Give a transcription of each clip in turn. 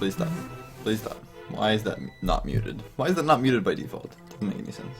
Please stop. Please stop. Why is that not muted? Why is that not muted by default? Doesn't make any sense.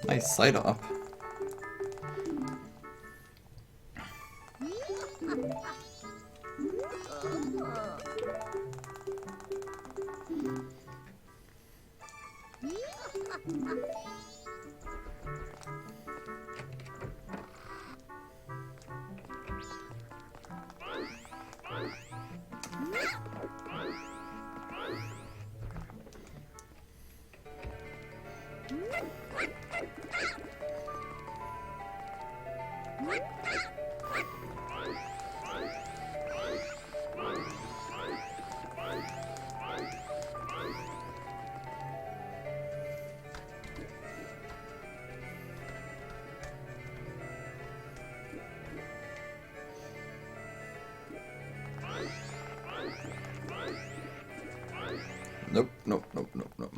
Nice side up. Nope, nope, nope, nope, nope.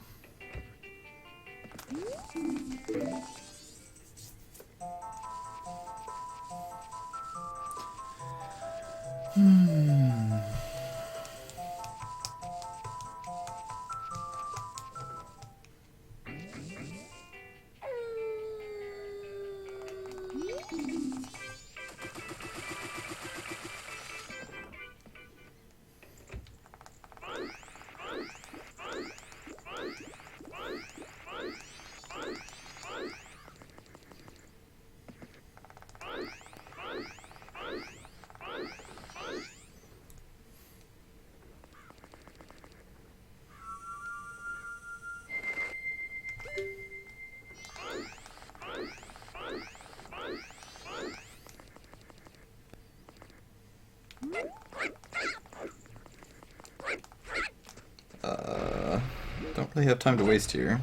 Don't really have time to waste here.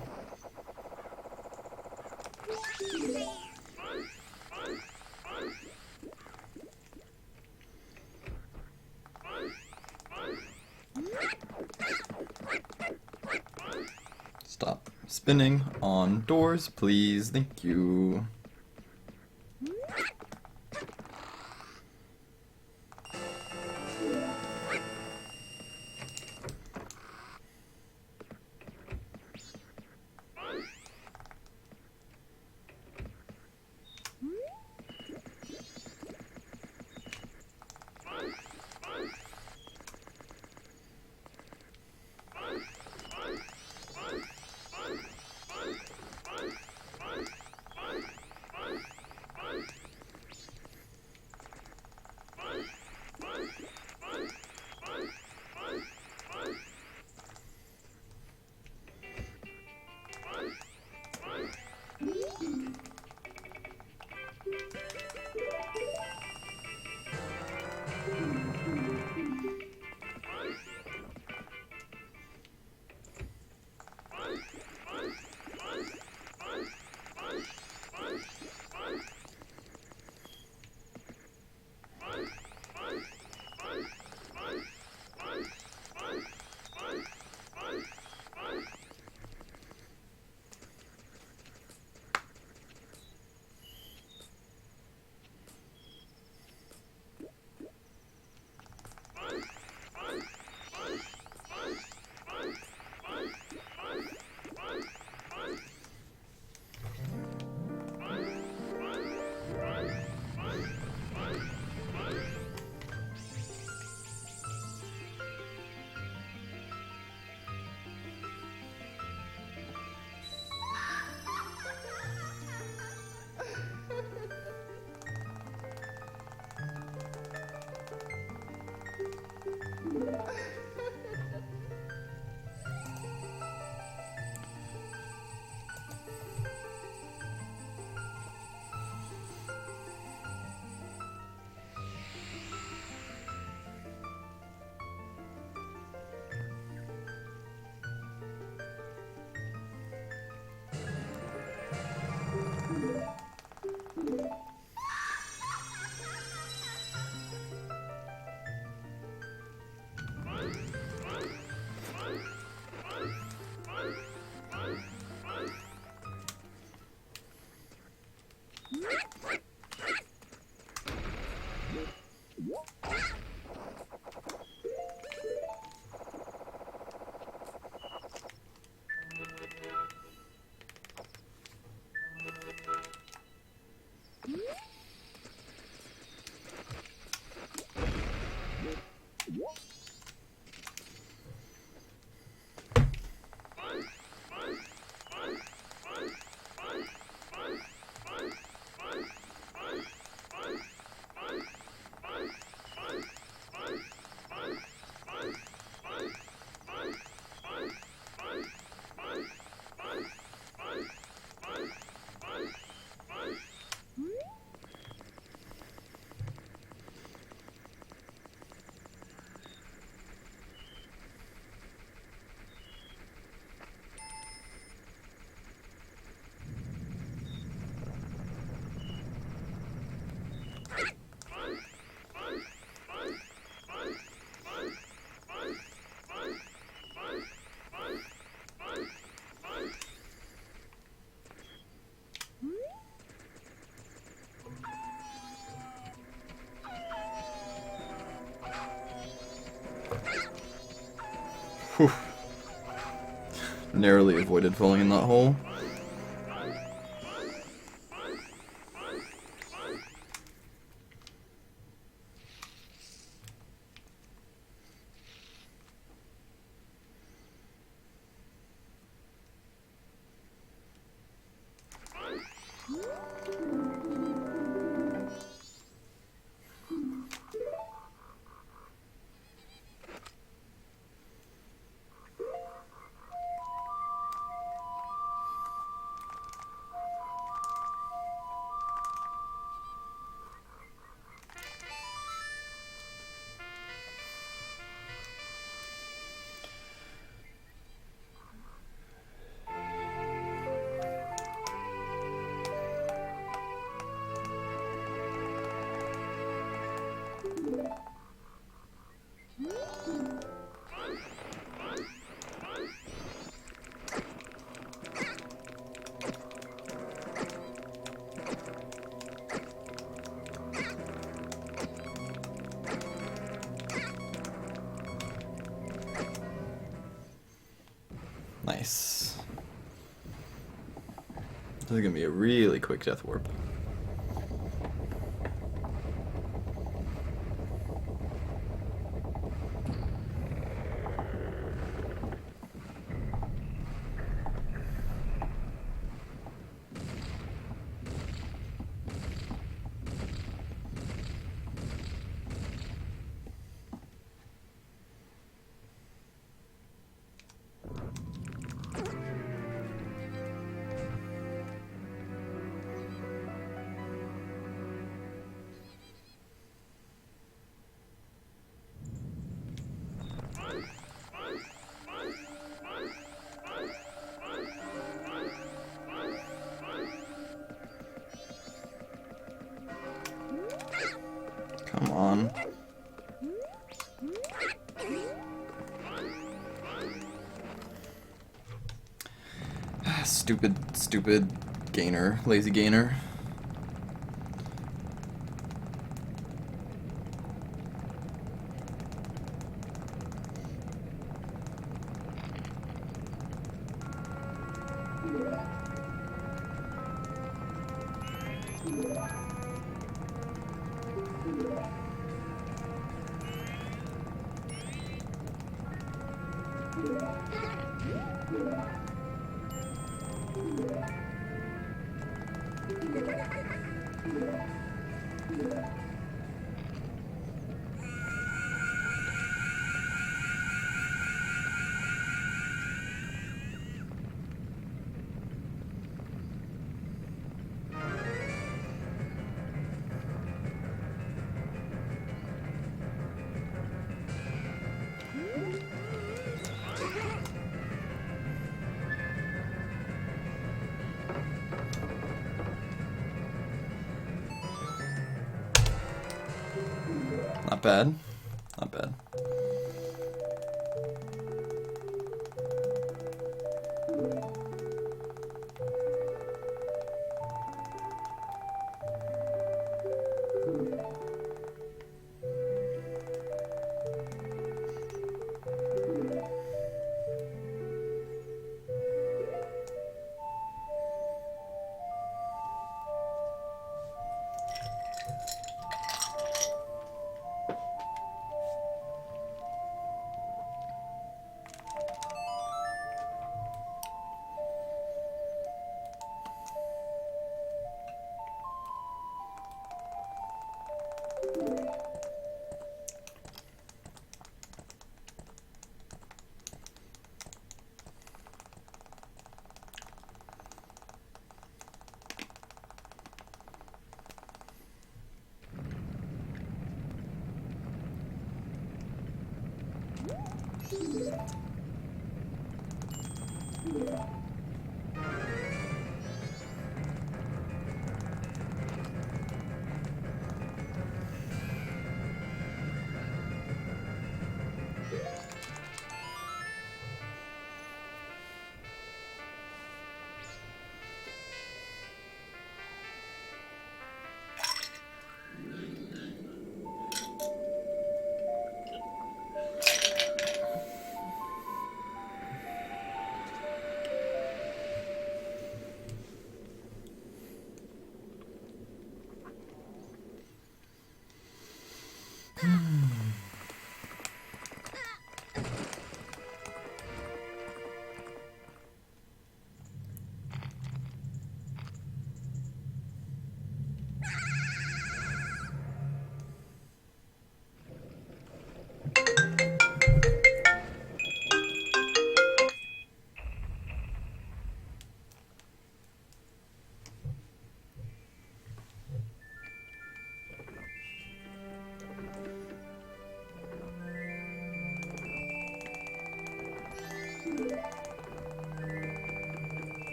Stop spinning on doors, please. Thank you. narrowly avoided falling in that hole. Nice. This is gonna be a really quick death warp. Come on. Stupid gainer, lazy gainer. Not bad. Not bad.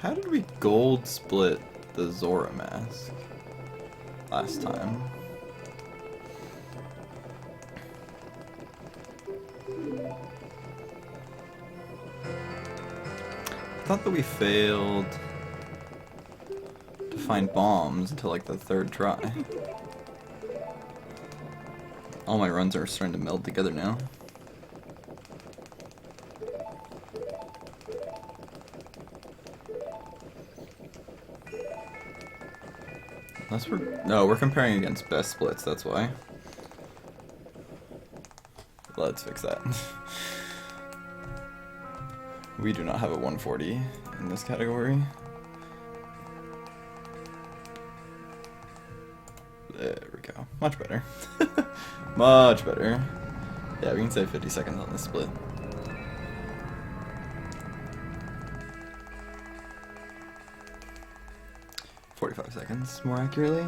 How did we gold split the Zora mask last time? I thought that we failed to find bombs until like the third try. All my runs are starting to meld together now. Unless we're comparing against best splits, that's why. Let's fix that. We do not have a 140 in this category. There we go. Much better. Much better. Yeah, we can save 50 seconds on this split. "45 seconds, more accurately.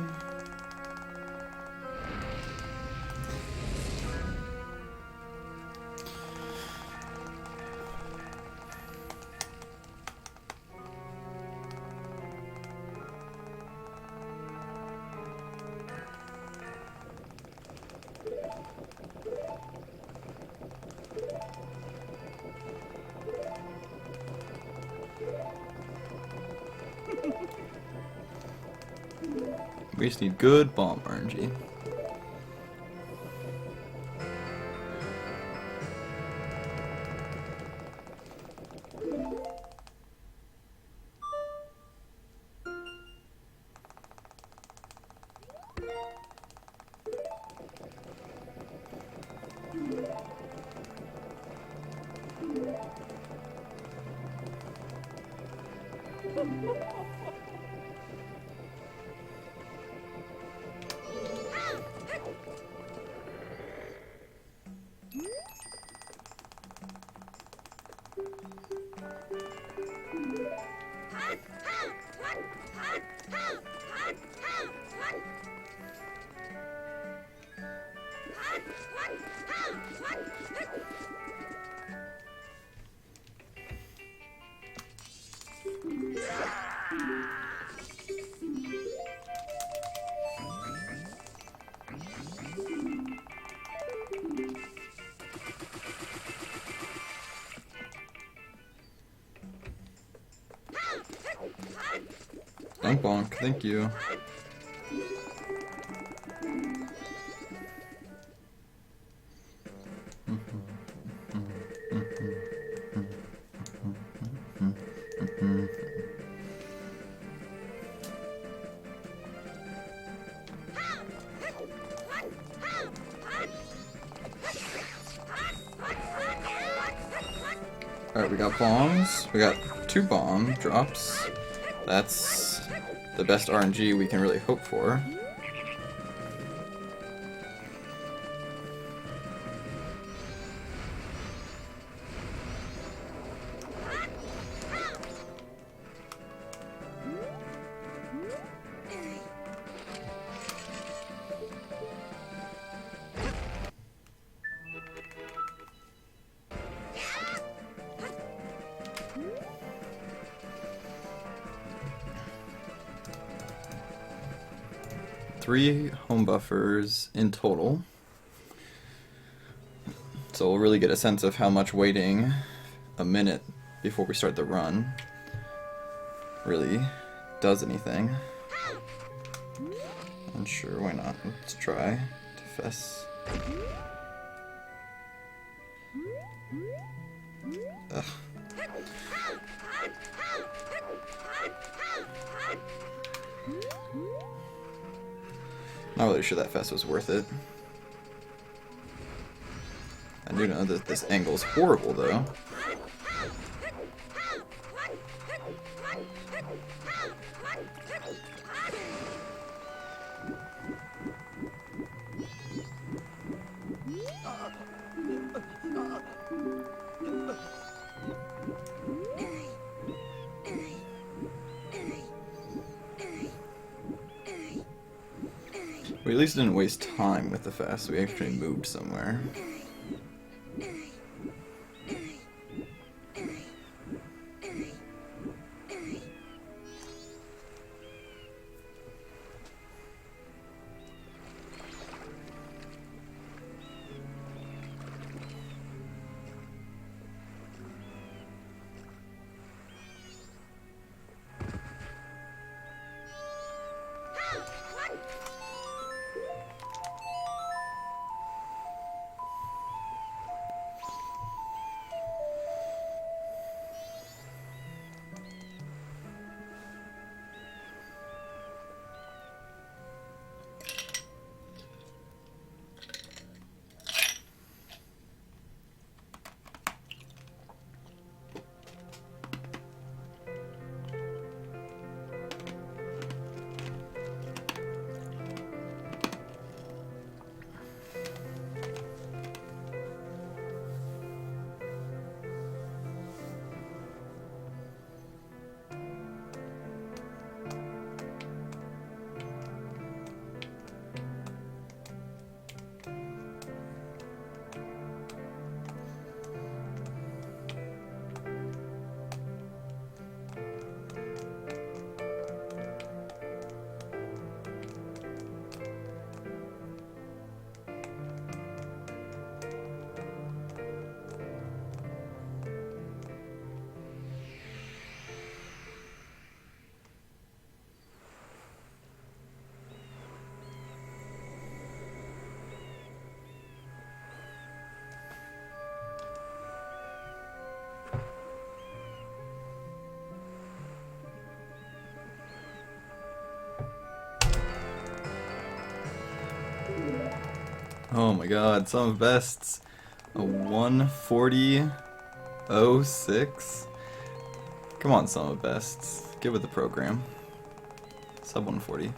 We just need good bomb RNG. Bonk bonk, thank you. Alright, we got bombs. We got 2 bomb drops. That's the best RNG we can really hope for. Three home buffers in total. So we'll really get a sense of how much waiting a minute before we start the run really does anything. And sure, why not? Let's try to fess. Ugh. Not really sure that fest was worth it. I do know that this angle's horrible, though. We at least didn't waste time with the fest, we actually moved somewhere. Oh my god, some of bests. A 140.06. Come on, some of bests. Get with the program. Sub 140.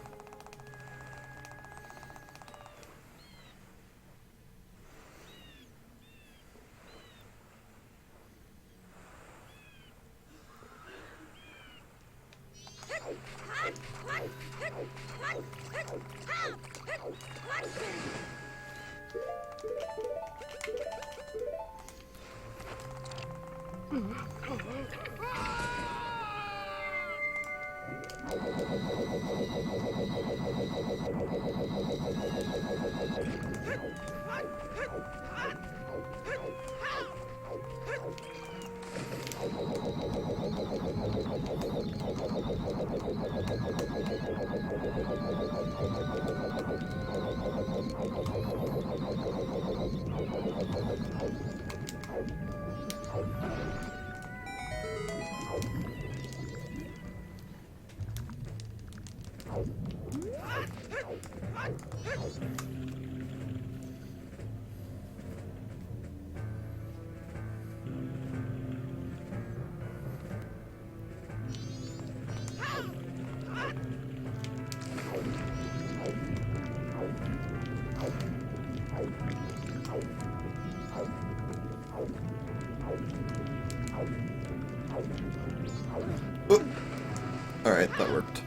Alright, that worked.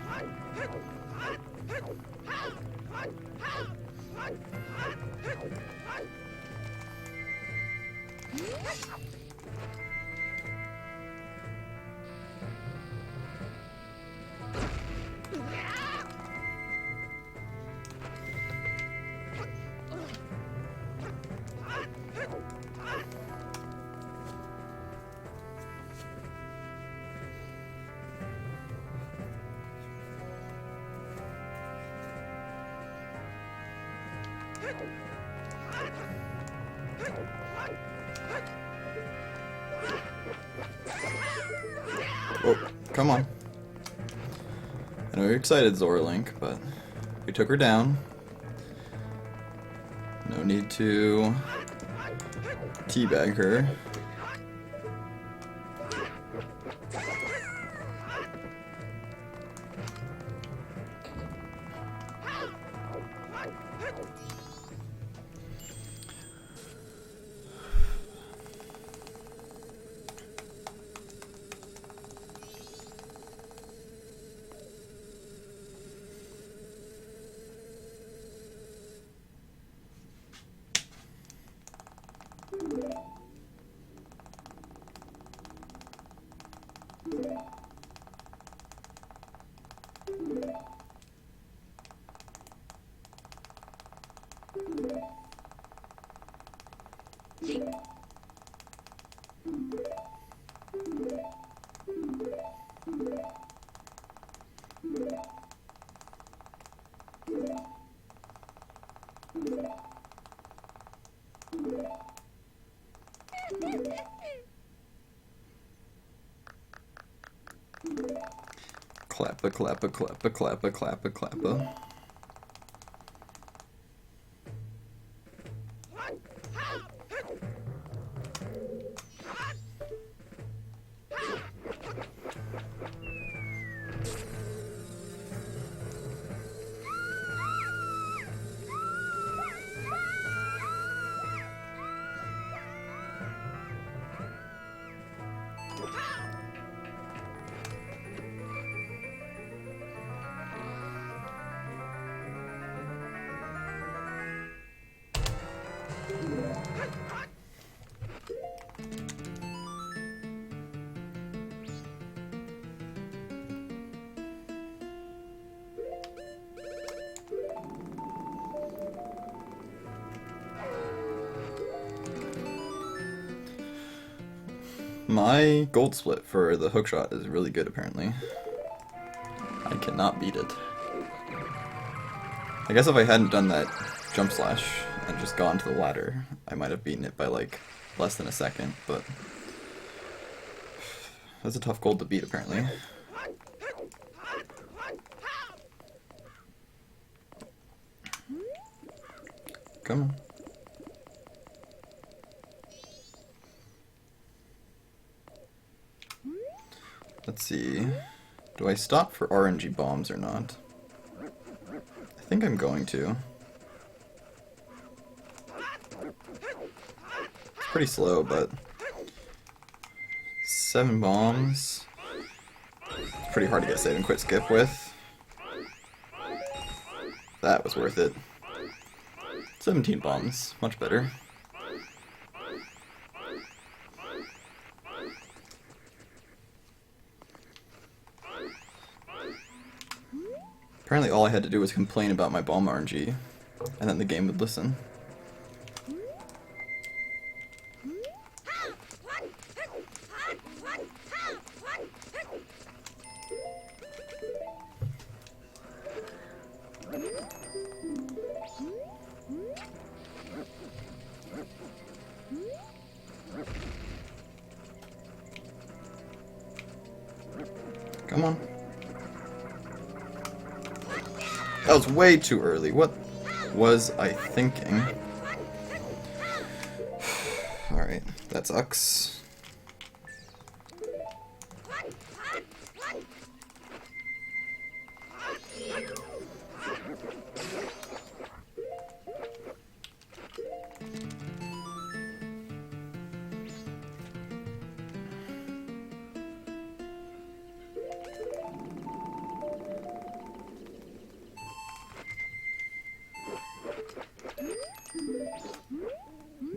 Oh, come on. I know you're excited, Zorlink, but we took her down. No need to teabag her. Clappa, clappa, clappa, clappa, clappa, clappa. My gold split for the hookshot is really good, apparently. I cannot beat it. I guess if I hadn't done that jump slash and just gone to the ladder, I might have beaten it by like less than a second, but that's a tough gold to beat, apparently. Come on. Let's see. Do I stop for RNG bombs or not? I think I'm going to. It's pretty slow, but 7 bombs. It's pretty hard to get save and quit skip with. That was worth it. 17 bombs, much better. Apparently all I had to do was complain about my bomb RNG, and then the game would listen. Come on. That was way too early. What was I thinking? Alright, that sucks.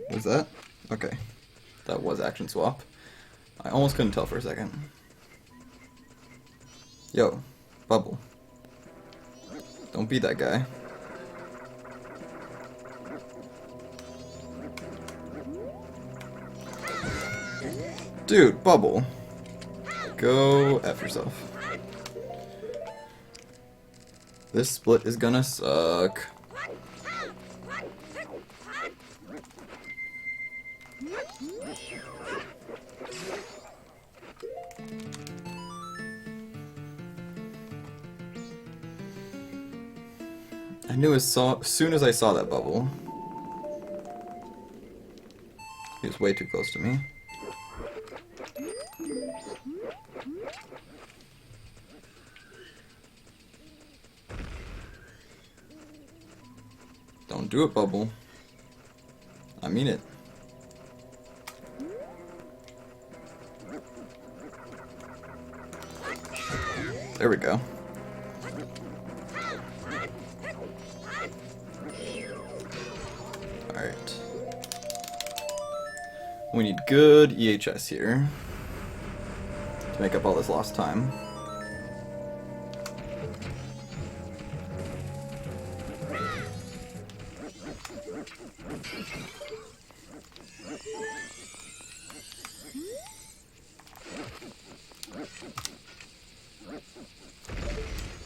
Was that? Okay. That was action swap. I almost couldn't tell for a second. Yo, Bubble. Don't be that guy. Dude, Bubble. Go F yourself. This split is gonna suck. I knew as soon as I saw that bubble. He was way too close to me. Don't do it, Bubble. I mean it. There we go. Alright. We need good EHS here to make up all this lost time.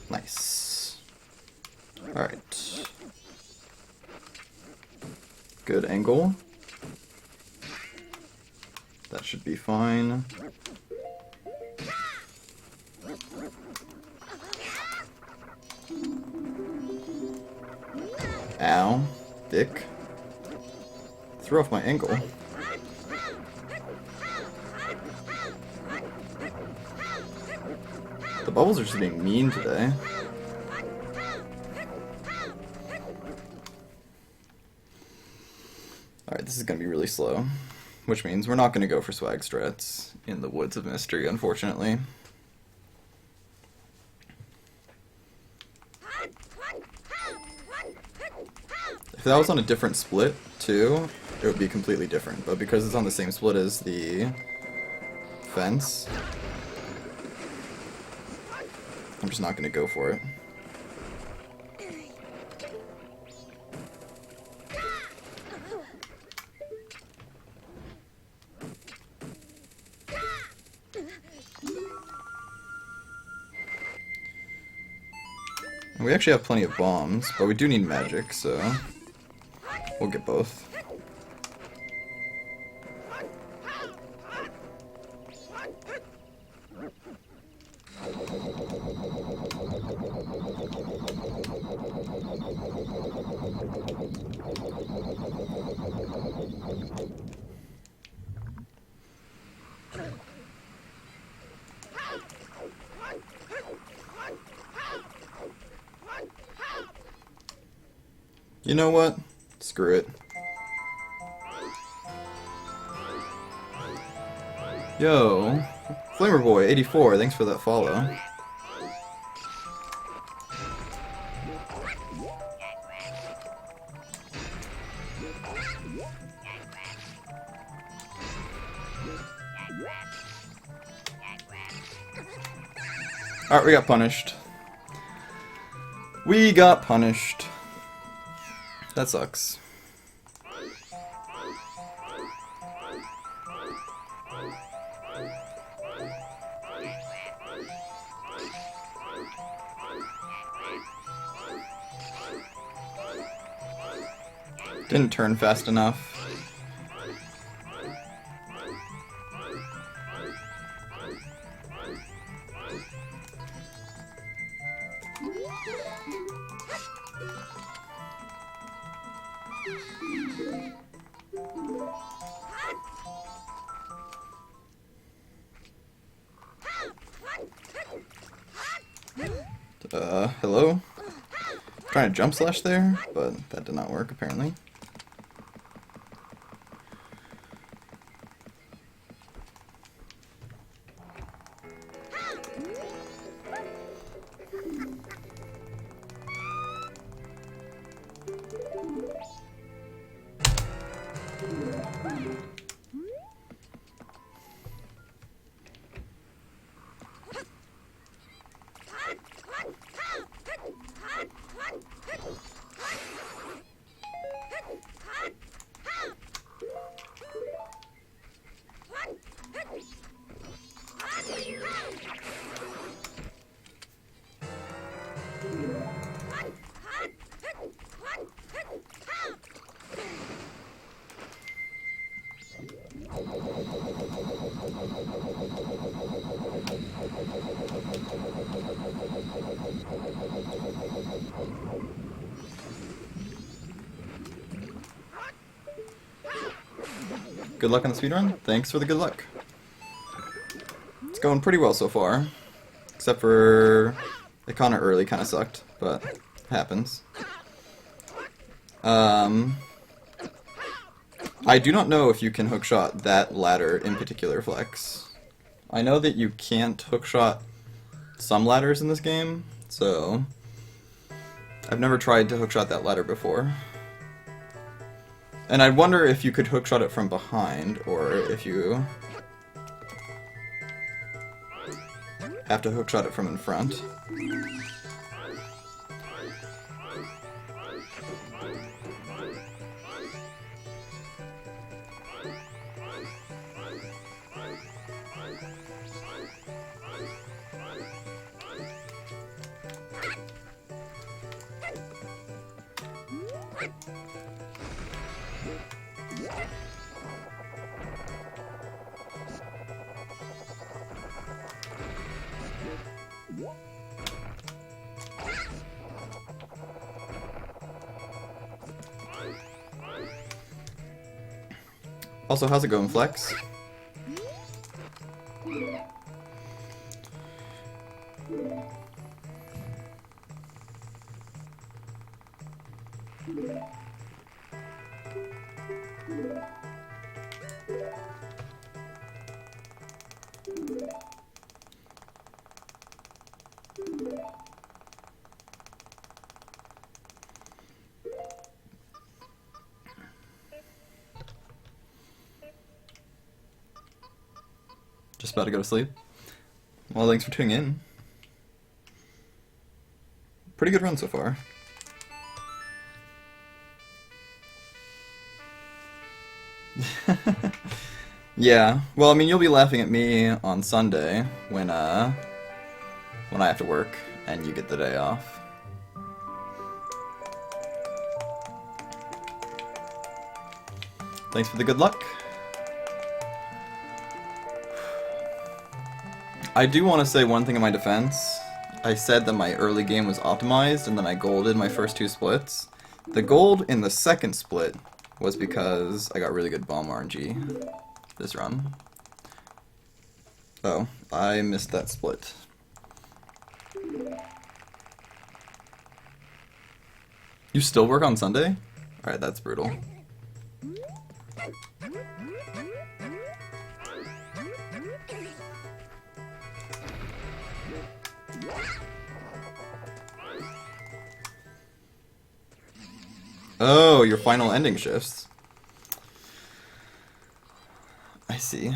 Nice. Alright. Good angle. That should be fine. Ow. Dick. Threw off my angle. The bubbles are just being mean today. Alright, this is gonna be really slow. Which means we're not gonna go for swag strats in the Woods of Mystery, unfortunately. If that was on a different split, too, it would be completely different. But because it's on the same split as the fence, I'm just not going to go for it. And we actually have plenty of bombs, but we do need magic, so we'll get both. You know what? Screw it. Yo, Flamerboy84, thanks for that follow. Alright, we got punished. We got punished. That sucks. Didn't turn fast enough. Hello? Trying to jump slash there, but that did not work apparently. Good luck on the speedrun. Thanks for the good luck. It's going pretty well so far. Except for it kinda early kinda sucked, but it happens. I do not know if you can hookshot that ladder in particular, Flex. I know that you can't hookshot some ladders in this game, so I've never tried to hookshot that ladder before. And I wonder if you could hookshot it from behind, or if you have to hookshot it from in front. Also, how's it going, Flex? Just about to go to sleep. Well, thanks for tuning in. Pretty good run so far. Yeah, well, I mean, you'll be laughing at me on Sunday when I have to work and you get the day off. Thanks for the good luck. I do want to say one thing in my defense. I said that my early game was optimized and then I golded my first two splits. The gold in the second split was because I got really good bomb RNG this run. Oh, I missed that split. You still work on Sunday? Alright, that's brutal. Oh, your final ending shifts. I see.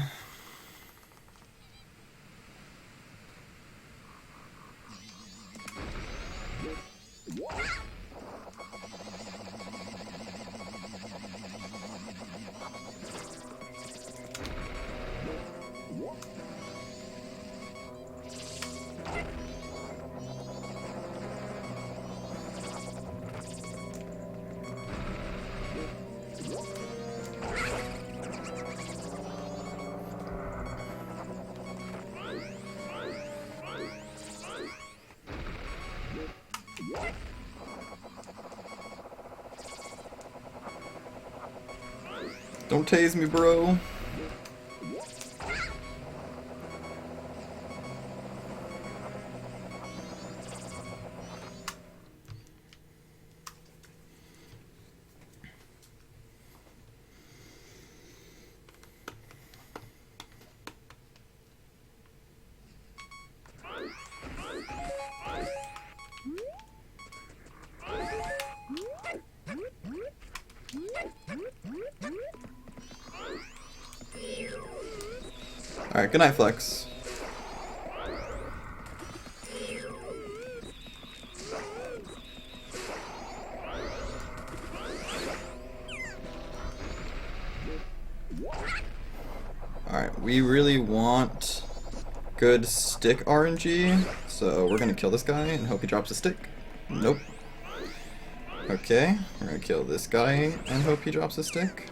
Don't tase me, bro. Alright, good night, Flex. Alright, we really want good stick RNG, so we're gonna kill this guy and hope he drops a stick. Nope. Okay, we're gonna kill this guy and hope he drops a stick.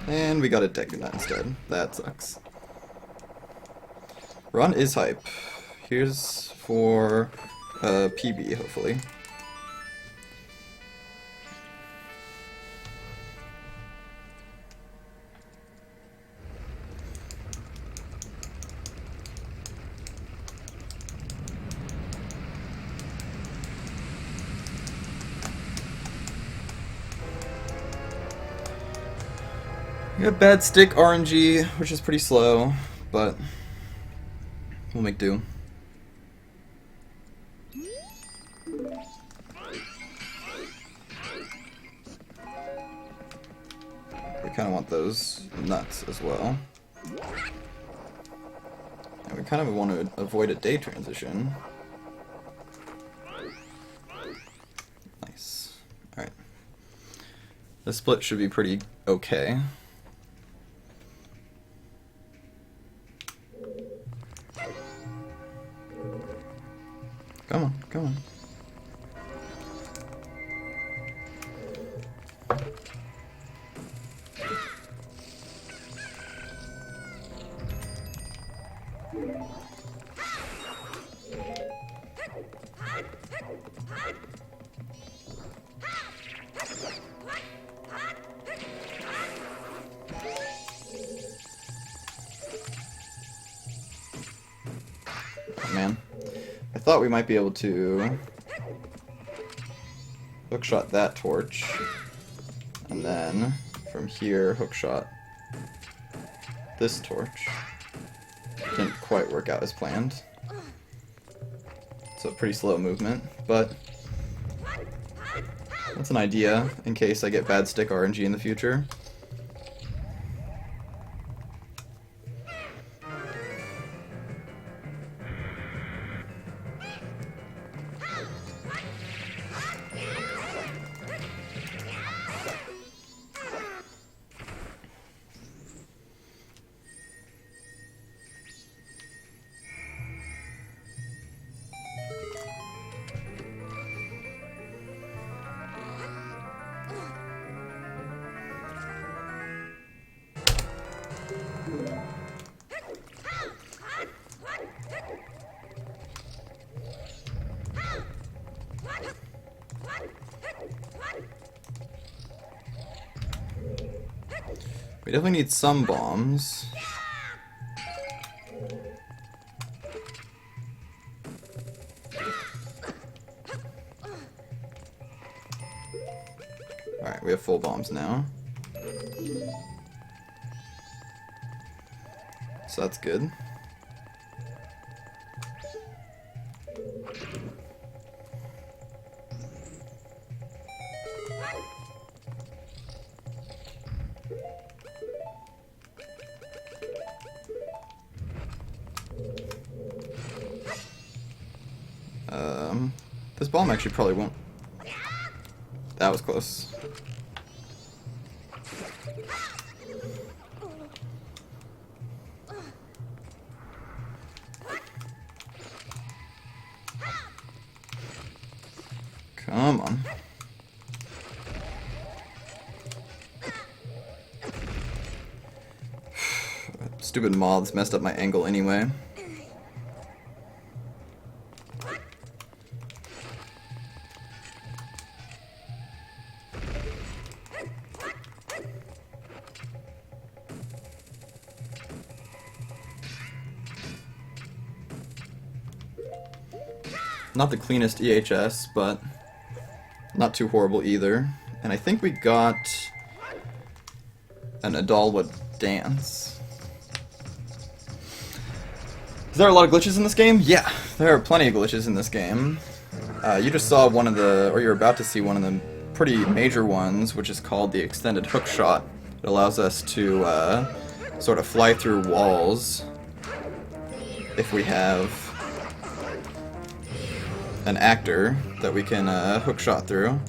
And we got a Dekunut instead. That sucks. Run is hype. Here's for PB, hopefully. We got bad stick RNG, which is pretty slow, but we'll make do. We kind of want those nuts as well. And we kind of want to avoid a day transition. Nice. Alright. This split should be pretty okay. Come on, come on. Oh, man. I thought we might be able to hookshot that torch, and then from here hookshot this torch. Didn't quite work out as planned. So pretty slow movement, but that's an idea in case I get bad stick RNG in the future. We definitely need some bombs. full bombs now. So that's good. This bomb actually probably won't. That was close. Come on. Stupid moths messed up my angle anyway. Not the cleanest EHS, but not too horrible either. And I think we got an Adalwa dance. Is there a lot of glitches in this game? Yeah, there are plenty of glitches in this game. You just saw one of the, or you're about to see one of the pretty major ones, which is called the extended hook shot. It allows us to sort of fly through walls if we have an actor that we can hook shot through.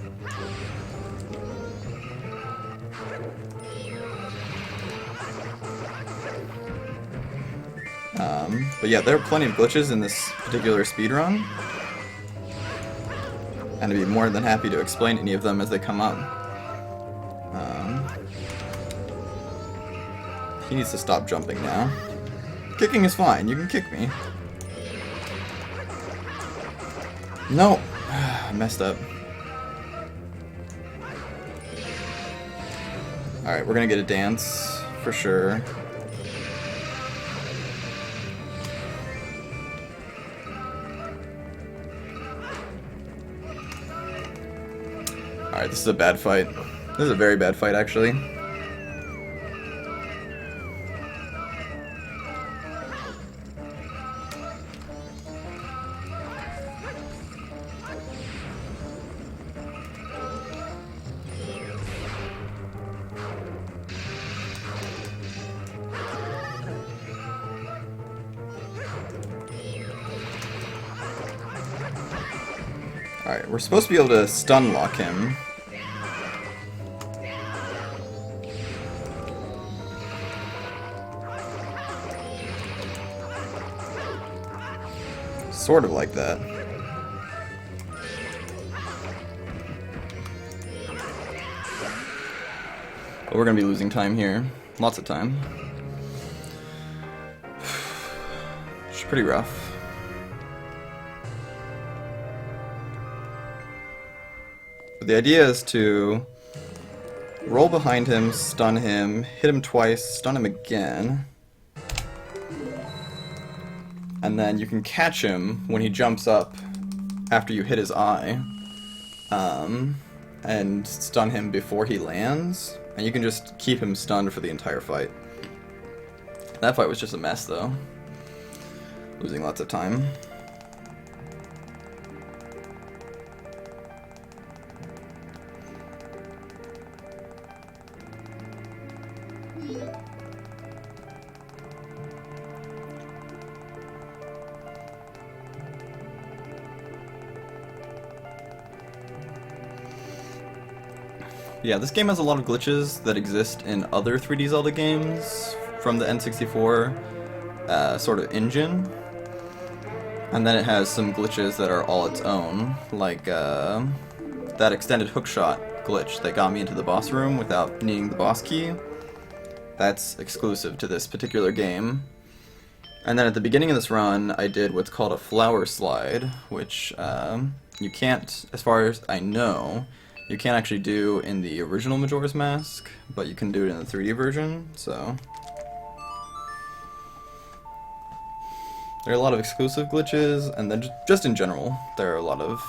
But yeah, there are plenty of glitches in this particular speedrun, and I'd be more than happy to explain any of them as they come up. He needs to stop jumping now. Kicking is fine, you can kick me. No! I messed up. Alright, we're gonna get a dance, for sure. Alright, this is a bad fight. This is a very bad fight, actually. Alright, we're supposed to be able to stun lock him. Sort of like that. But we're gonna be losing time here. Lots of time. It's pretty rough. But the idea is to roll behind him, stun him, hit him twice, stun him again. And then you can catch him when he jumps up after you hit his eye, and stun him before he lands, and you can just keep him stunned for the entire fight. That fight was just a mess, though. Losing lots of time. Yeah, this game has a lot of glitches that exist in other 3D Zelda games from the N64 sort of engine. And then it has some glitches that are all its own, like that extended hookshot glitch that got me into the boss room without needing the boss key. That's exclusive to this particular game. And then at the beginning of this run, I did what's called a flower slide, which you can't, as far as I know, you can't actually do in the original Majora's Mask, but you can do it in the 3D version, so. There are a lot of exclusive glitches, and then just in general, there are a lot of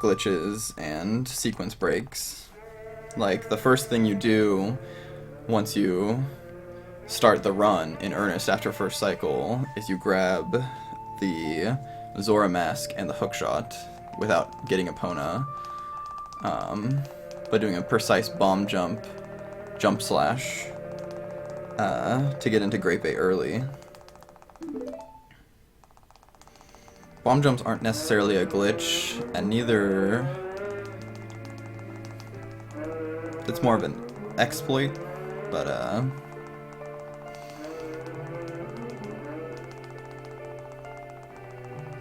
glitches and sequence breaks Like, the first thing you do once you start the run in earnest after first cycle is you grab the Zora mask and the hookshot without getting Epona, by doing a precise bomb jump slash, to get into Great Bay early. Bomb jumps aren't necessarily a glitch, and neither... It's more of an exploit, but,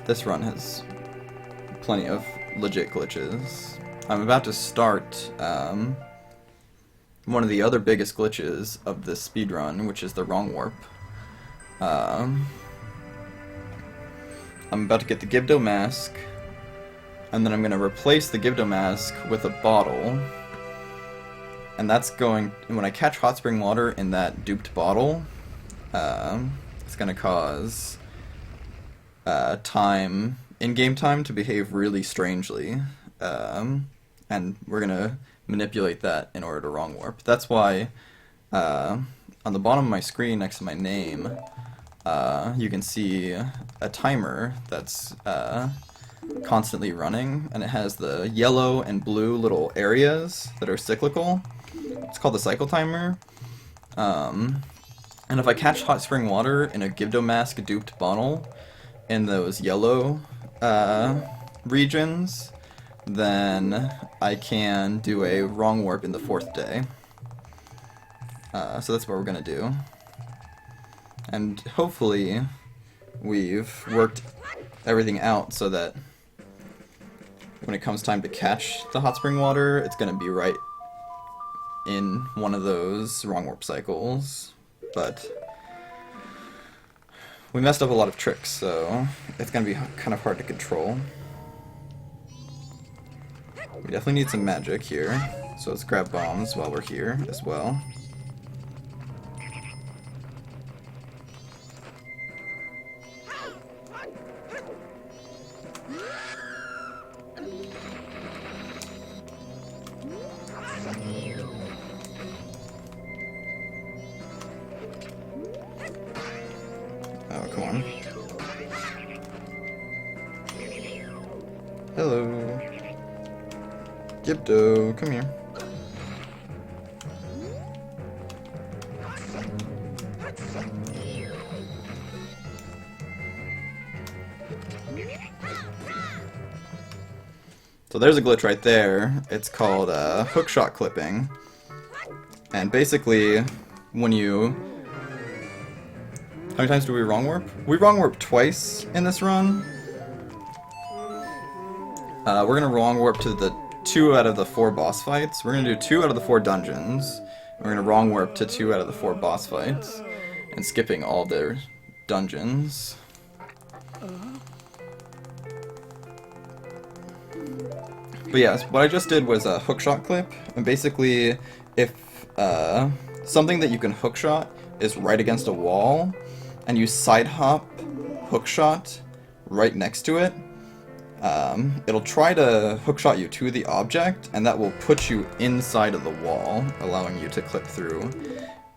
this run has plenty of legit glitches. I'm about to start, one of the other biggest glitches of this speedrun, which is the wrong warp. I'm about to get the Gibdo mask, and then I'm going to replace the Gibdo mask with a bottle. And that's going, when I catch hot spring water in that duped bottle, it's going to cause time, in-game time, to behave really strangely. And we're going to manipulate that in order to wrong warp. That's why on the bottom of my screen next to my name, you can see a timer that's constantly running, and it has the yellow and blue little areas that are cyclical. It's called the cycle timer. And if I catch hot spring water in a Gibdo mask duped bottle in those yellow regions, then I can do a wrong warp in the 4th day. So that's what we're gonna do. And hopefully we've worked everything out so that when it comes time to catch the hot spring water, it's gonna be right in one of those wrong warp cycles. But we messed up a lot of tricks, so it's gonna be kind of hard to control. We definitely need some magic here, so let's grab bombs while we're here as well. Oh, come on. Hello. Gibdo, come here. So there's a glitch right there. It's called hookshot clipping. And basically, when you... How many times do we wrong warp? We wrong warp twice in this run. We're gonna wrong warp to the 2 out of the 4 boss fights. We're gonna do 2 out of the 4 dungeons. We're gonna wrong warp to 2 out of the 4 boss fights, and skipping all their dungeons. But yeah, what I just did was a hookshot clip, and basically, if something that you can hookshot is right against a wall, and you side hop hookshot right next to it, it'll try to hookshot you to the object, and that will put you inside of the wall, allowing you to clip through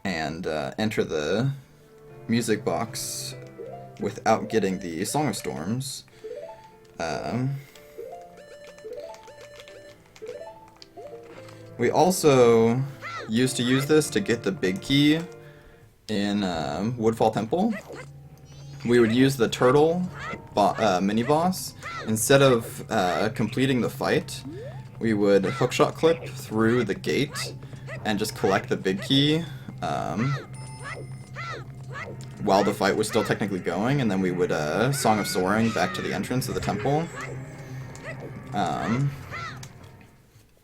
and enter the music box without getting the Song of Storms. We also used to use this to get the big key in Woodfall Temple. We would use the turtle mini-boss. Instead of completing the fight, we would hookshot clip through the gate and just collect the big key while the fight was still technically going, and then we would Song of Soaring back to the entrance of the temple.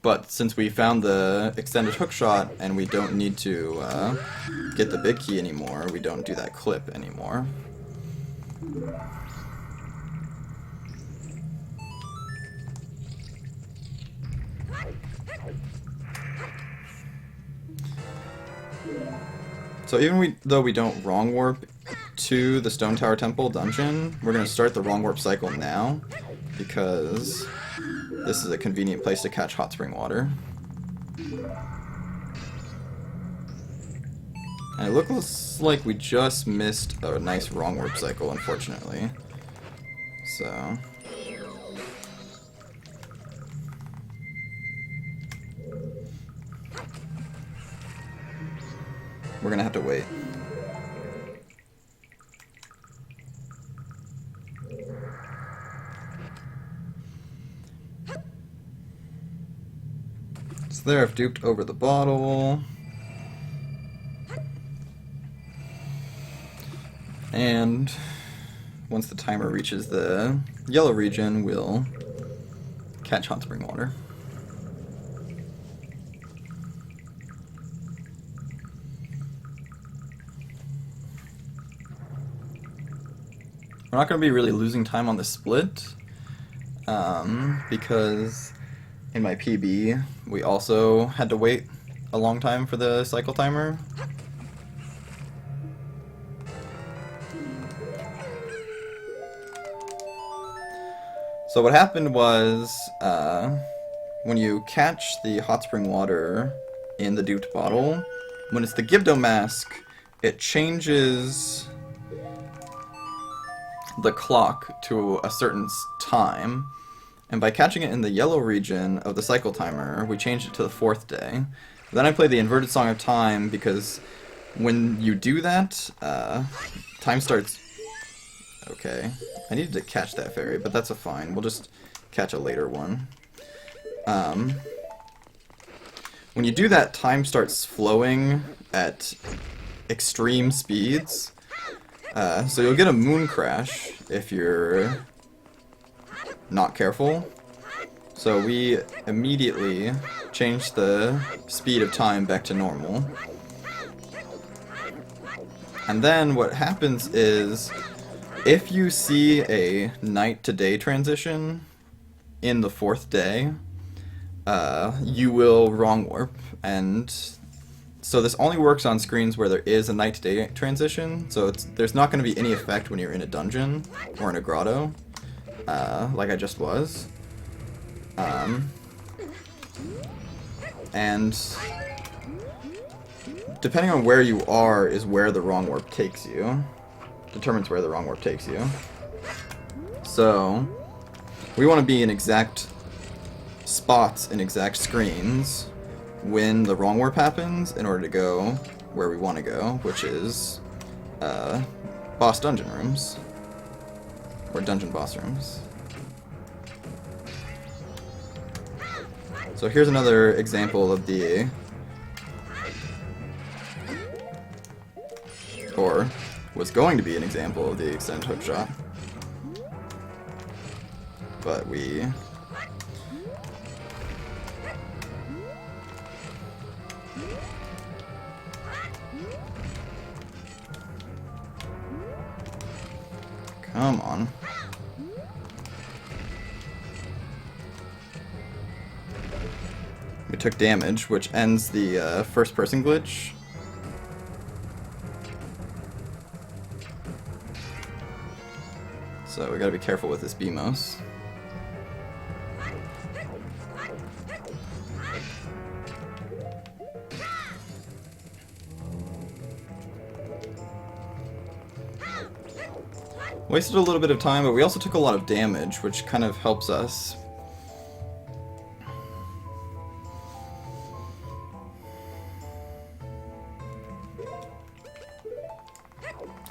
But since we found the extended hookshot and we don't need to get the big key anymore, we don't do that clip anymore. So even though we don't wrong warp to the Stone Tower Temple dungeon, we're going to start the wrong warp cycle now, because this is a convenient place to catch hot spring water. And it looks like we just missed a nice wrong warp cycle, unfortunately. So... we're gonna have to wait. So there, I've duped over the bottle. And once the timer reaches the yellow region, we'll catch hot spring water. We're not going to be really losing time on the split, because in my PB we also had to wait a long time for the cycle timer. So what happened was, when you catch the hot spring water in the duped bottle, when it's the Gibdo mask, it changes the clock to a certain time, and by catching it in the yellow region of the cycle timer, we changed it to the 4th day. Then I played the inverted Song of Time, because when you do that, time starts... Okay, I needed to catch that fairy, but that's a fine. We'll just catch a later one. When you do that, time starts flowing at extreme speeds. So you'll get a moon crash if you're not careful. So we immediately changed the speed of time back to normal. And then what happens is, if you see a night to day transition in the 4th day, you will wrong warp, and so this only works on screens where there is a night to day transition, so there's not going to be any effect when you're in a dungeon or in a grotto, like I just was. And depending on where you are is where the wrong warp takes you. Determines where the wrong warp takes you. So we want to be in exact spots in exact screens when the wrong warp happens in order to go where we want to go, which is boss dungeon rooms, or dungeon boss rooms. So here's another example of the, or was going to be an example of the extended hook shot, but we come on. We took damage, which ends the first person glitch. So we gotta be careful with this BMOS. Wasted a little bit of time, but we also took a lot of damage, which kind of helps us.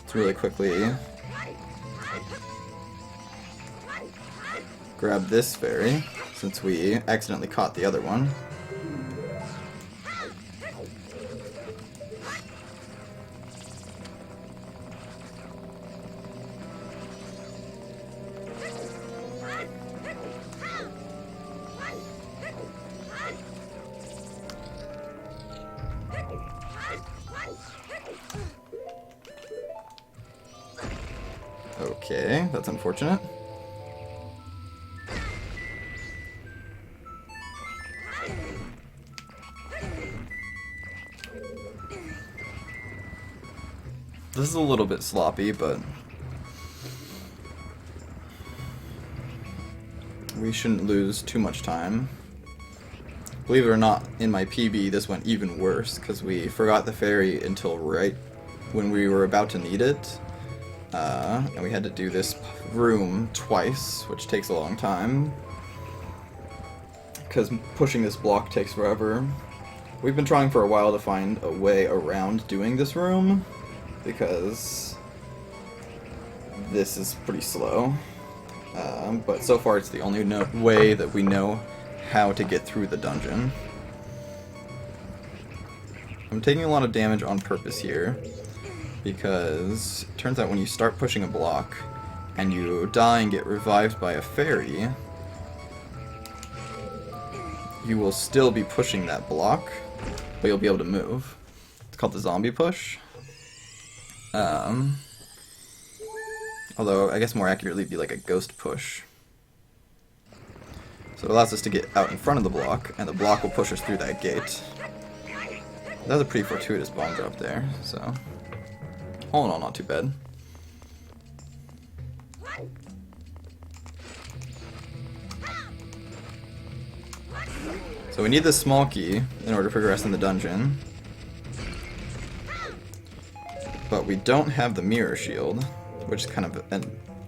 Let's really quickly grab this fairy, since we accidentally caught the other one. Okay, that's unfortunate. This is a little bit sloppy, but we shouldn't lose too much time. Believe it or not, in my PB this went even worse, because we forgot the fairy until right when we were about to need it. And we had to do this room twice, which takes a long time, because pushing this block takes forever. We've been trying for a while to find a way around doing this room, because this is pretty slow. But so far it's the only way that we know how to get through the dungeon. I'm taking a lot of damage on purpose here, because it turns out when you start pushing a block and you die and get revived by a fairy, you will still be pushing that block, but you'll be able to move. It's called the zombie push. Although, I guess more accurately, it'd be like a ghost push. So it allows us to get out in front of the block, and the block will push us through that gate. That was a pretty fortuitous bomb drop there, so all in all, not too bad. So we need this small key in order to progress in the dungeon. But we don't have the mirror shield, which is kind of an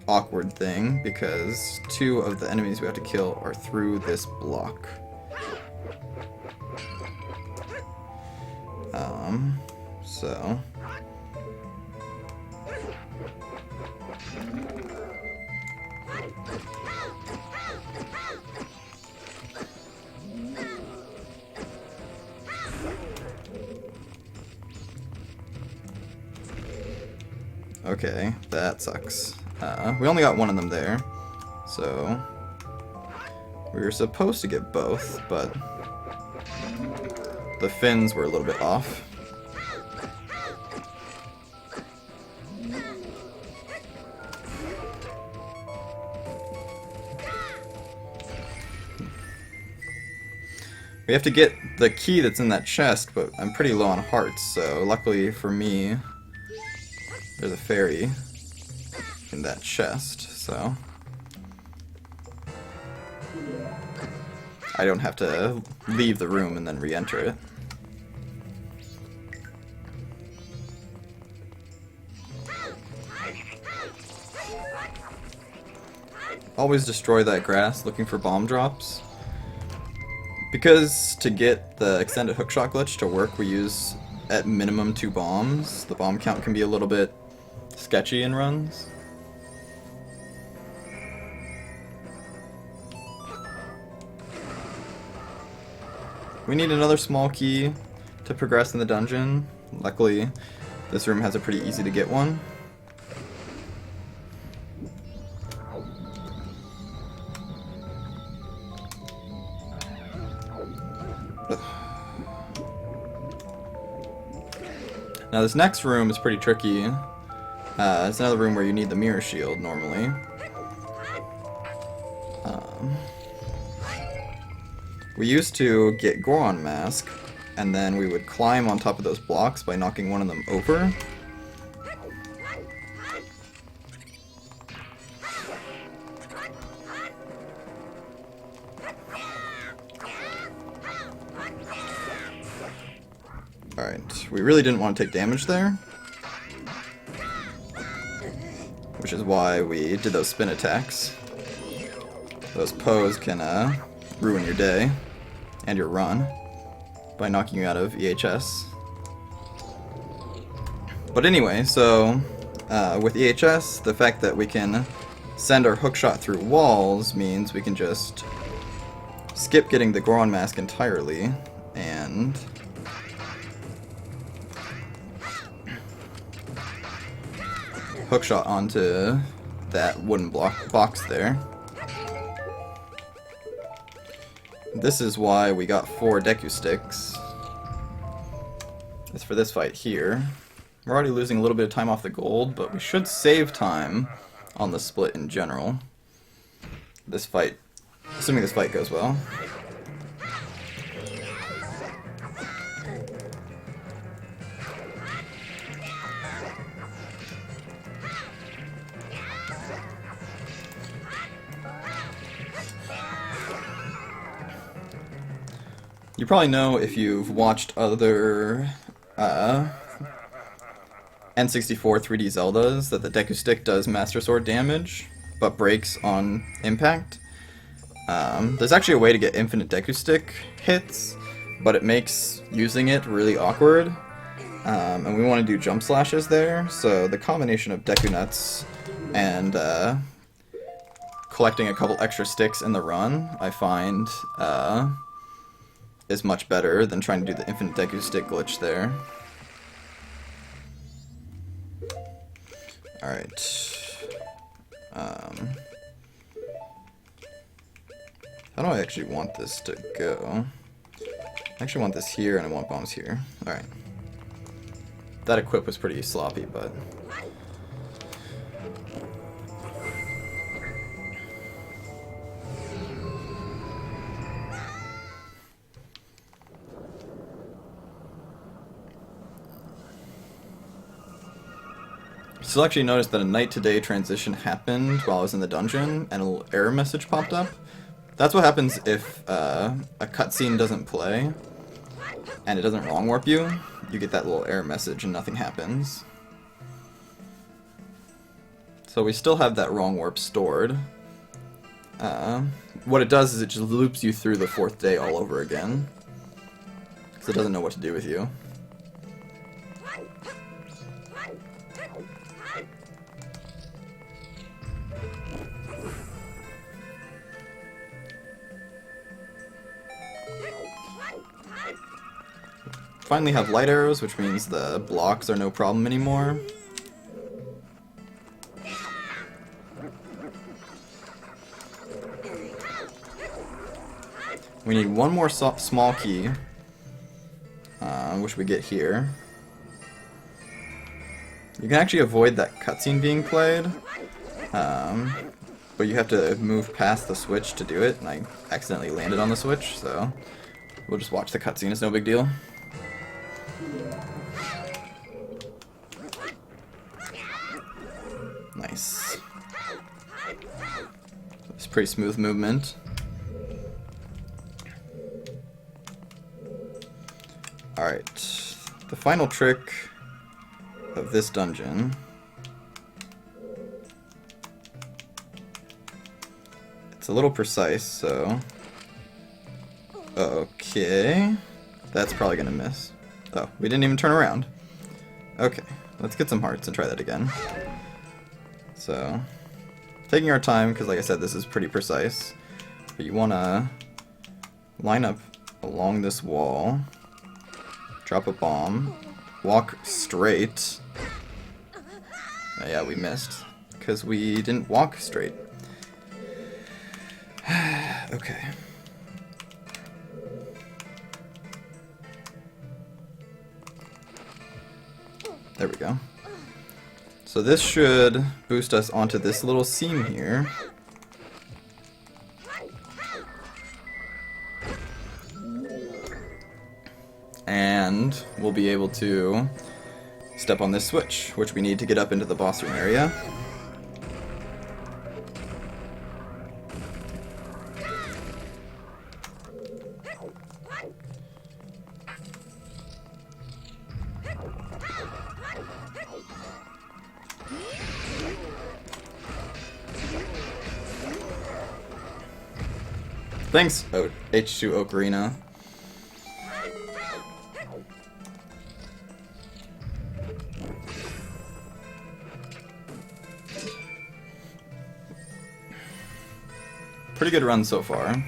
awkward thing, because 2 of the enemies we have to kill are through this block. So okay, that sucks. We only got one of them there, so we were supposed to get both, but the fins were a little bit off. We have to get the key that's in that chest, but I'm pretty low on hearts, so luckily for me, there's a fairy in that chest, so I don't have to leave the room and then re-enter it. Always destroy that grass looking for bomb drops. Because to get the extended hookshot glitch to work, we use at minimum 2 bombs. The bomb count can be a little bit sketchy in runs. We need another small key to progress in the dungeon. Luckily, this room has a pretty easy to get one. Now this next room is pretty tricky. It's another room where you need the mirror shield normally. We used to get Goron Mask, and then we would climb on top of those blocks by knocking one of them over. Alright, we really didn't want to take damage there, which is why we did those spin attacks. Those pose can ruin your day and your run by knocking you out of EHS. But anyway, so with EHS, the fact that we can send our hookshot through walls means we can just skip getting the Goron Mask entirely and hookshot onto that wooden box there. This is why we got 4 Deku Sticks. It's for this fight here. We're already losing a little bit of time off the gold, but we should save time on the split in general. This fight, assuming this fight goes well. You probably know if you've watched other N64 3D Zeldas that the Deku Stick does Master Sword damage, but breaks on impact. There's actually a way to get infinite Deku Stick hits, but it makes using it really awkward. And we want to do jump slashes there, so the combination of Deku Nuts and collecting a couple extra sticks in the run, I find is much better than trying to do the infinite Deku Stick glitch there. Alright. How do I actually want this to go? I actually want this here and I want bombs here. Alright. That equip was pretty sloppy, but... So I actually noticed that a night to day transition happened while I was in the dungeon, and a little error message popped up. That's what happens if a cutscene doesn't play, and it doesn't wrong warp you. You get that little error message and nothing happens. So we still have that wrong warp stored. What it does is it just loops you through the 4th day all over again, because it doesn't know what to do with you. Finally have light arrows, which means the blocks are no problem anymore. We need one more small key, which we get here. You can actually avoid that cutscene being played, but you have to move past the switch to do it, and I accidentally landed on the switch, so we'll just watch the cutscene, it's no big deal. Nice. It's pretty smooth movement. Alright, the final trick of this dungeon it's a little precise, so okay, that's probably gonna miss. Oh, we didn't even turn around. Okay, let's get some hearts and try that again. So, taking our time, because like I said, this is pretty precise. But you want to line up along this wall, drop a bomb, walk straight. Oh, yeah, we missed, because we didn't walk straight. Okay. There we go. So this should boost us onto this little seam here. And we'll be able to step on this switch, which we need to get up into the boss room area. Thanks, H2 Ocarina. Pretty good run so far.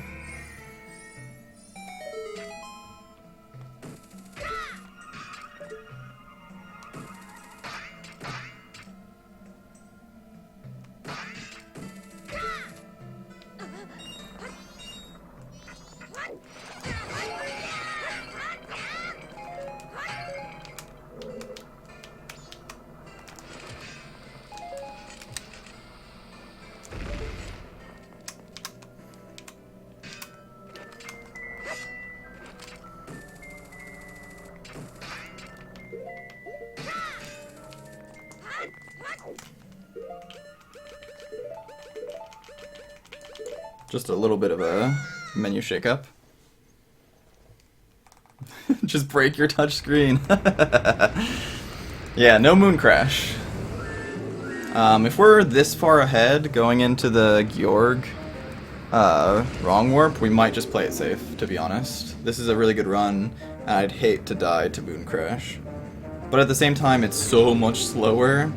Just a little bit of a menu shakeup. Just break your touch screen. Yeah, no moon crash. If we're this far ahead going into the Georg wrong warp, we might just play it safe, to be honest. This is a really good run, and I'd hate to die to moon crash. But at the same time, it's so much slower,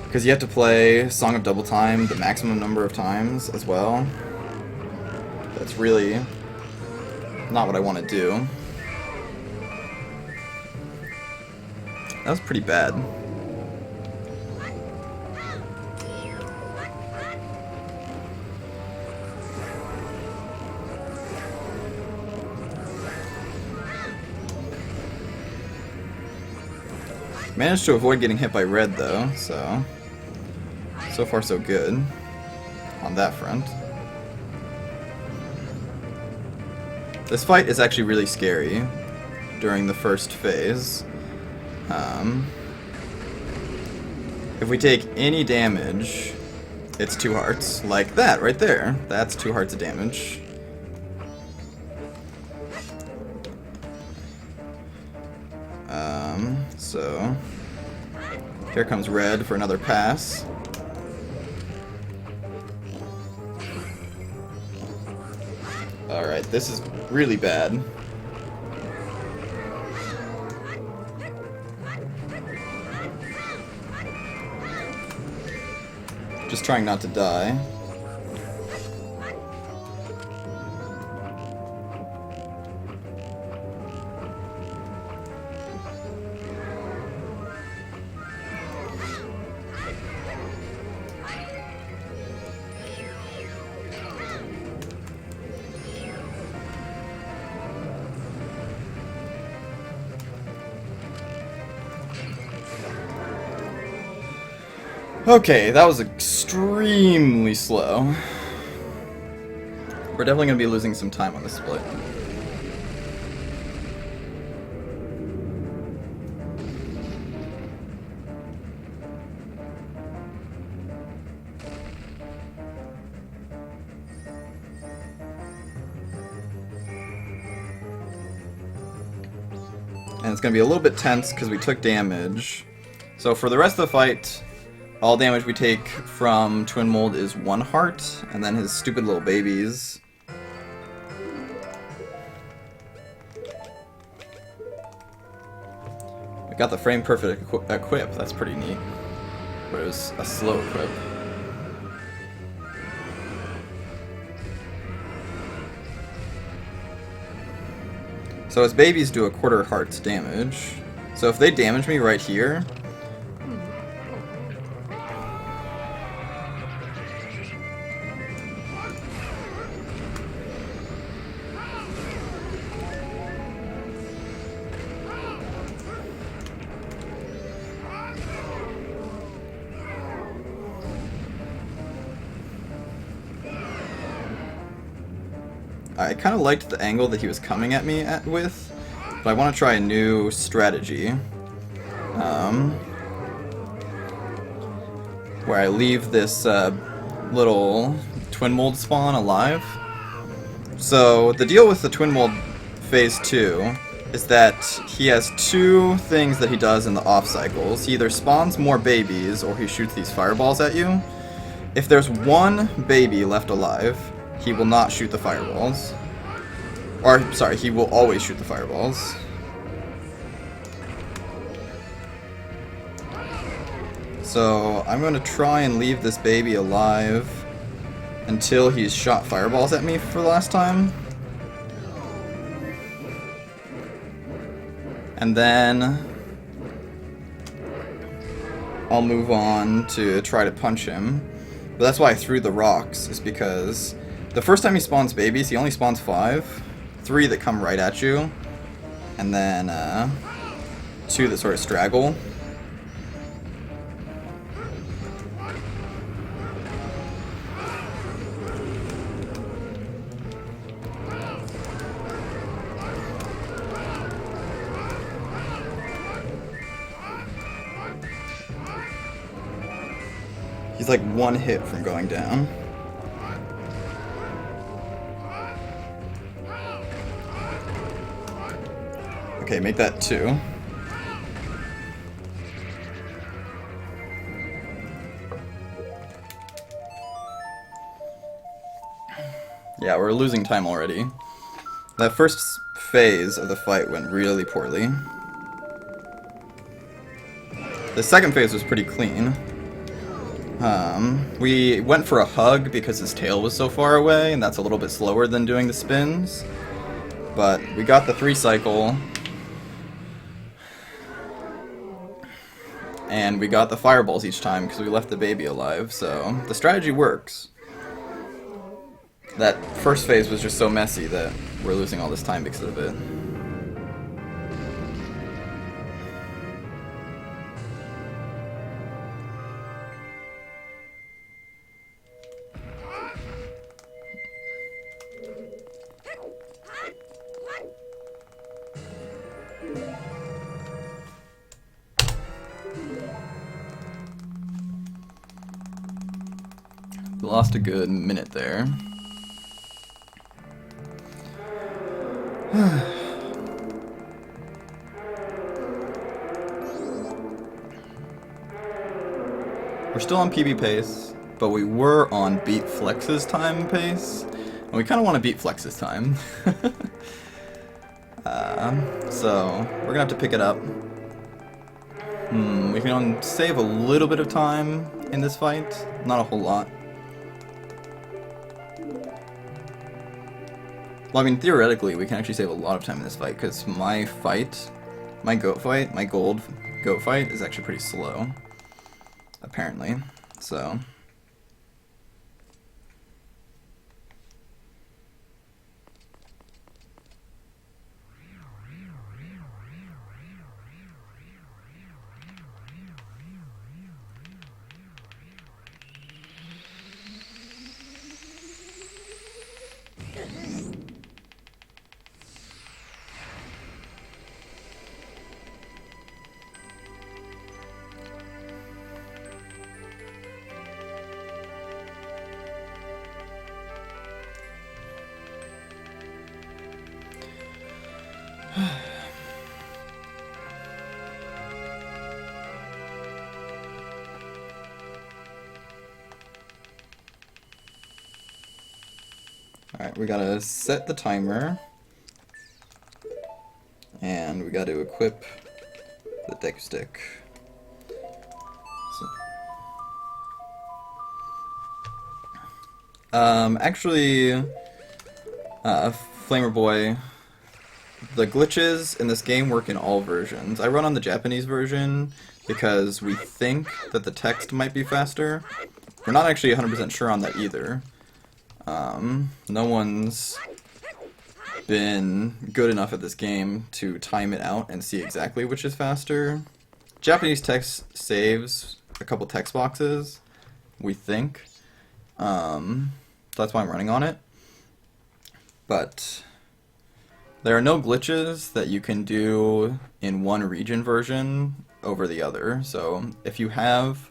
because you have to play Song of Double Time the maximum number of times as well. That's really not what I want to do. That was pretty bad. Managed to avoid getting hit by red though, so far so good on that front. This fight is actually really scary during the first phase. If we take any damage, it's 2 hearts, like that right there. That's 2 hearts of damage. So here comes red for another pass. Alright, this is really bad. Just trying not to die. Okay, that was extremely slow. We're definitely going to be losing some time on this split. And it's going to be a little bit tense because we took damage. So for the rest of the fight, all damage we take from Twin Mold is 1 heart, and then his stupid little babies. We got the frame perfect equip, that's pretty neat. But it was a slow equip. So his babies do a 1/4 heart's damage. So if they damage me right here, I kind of liked the angle that he was coming at me with, but I want to try a new strategy. Where I leave this little Twin Mold spawn alive. So the deal with the Twin Mold Phase 2 is that he has 2 things that he does in the off cycles. He either spawns more babies or he shoots these fireballs at you. If there's 1 baby left alive, he will not shoot the fireballs. Or, sorry, he will always shoot the fireballs. So, I'm going to try and leave this baby alive until he's shot fireballs at me for the last time. And then I'll move on to try to punch him. But that's why I threw the rocks, is because the first time he spawns babies, he only spawns 5. 3 that come right at you, and then 2 that sort of straggle. He's like 1 hit from going down. Okay, make that 2. Yeah, we're losing time already. That first phase of the fight went really poorly. The second phase was pretty clean. We went for a hug because his tail was so far away, and that's a little bit slower than doing the spins. But we got the 3 cycle. And we got the fireballs each time because we left the baby alive, so the strategy works. That first phase was just so messy that we're losing all this time because of it. We lost a good minute there. We're still on PB pace, but we were on beat Flex's time pace, and we kind of want to beat Flex's time. So we're gonna have to pick it up. We can save a little bit of time in this fight, not a whole lot. Well, I mean, theoretically, we can actually save a lot of time in this fight, because my gold goat fight, is actually pretty slow, apparently, so... Alright, we gotta set the timer, and we gotta equip the deck stick. Actually, Flamer Boy, the glitches in this game work in all versions. I run on the Japanese version because we think that the text might be faster. We're not actually 100% sure on that either. No one's been good enough at this game to time it out and see exactly which is faster. Japanese text saves a couple text boxes, we think. That's why I'm running on it. But there are no glitches that you can do in one region version over the other. So if you have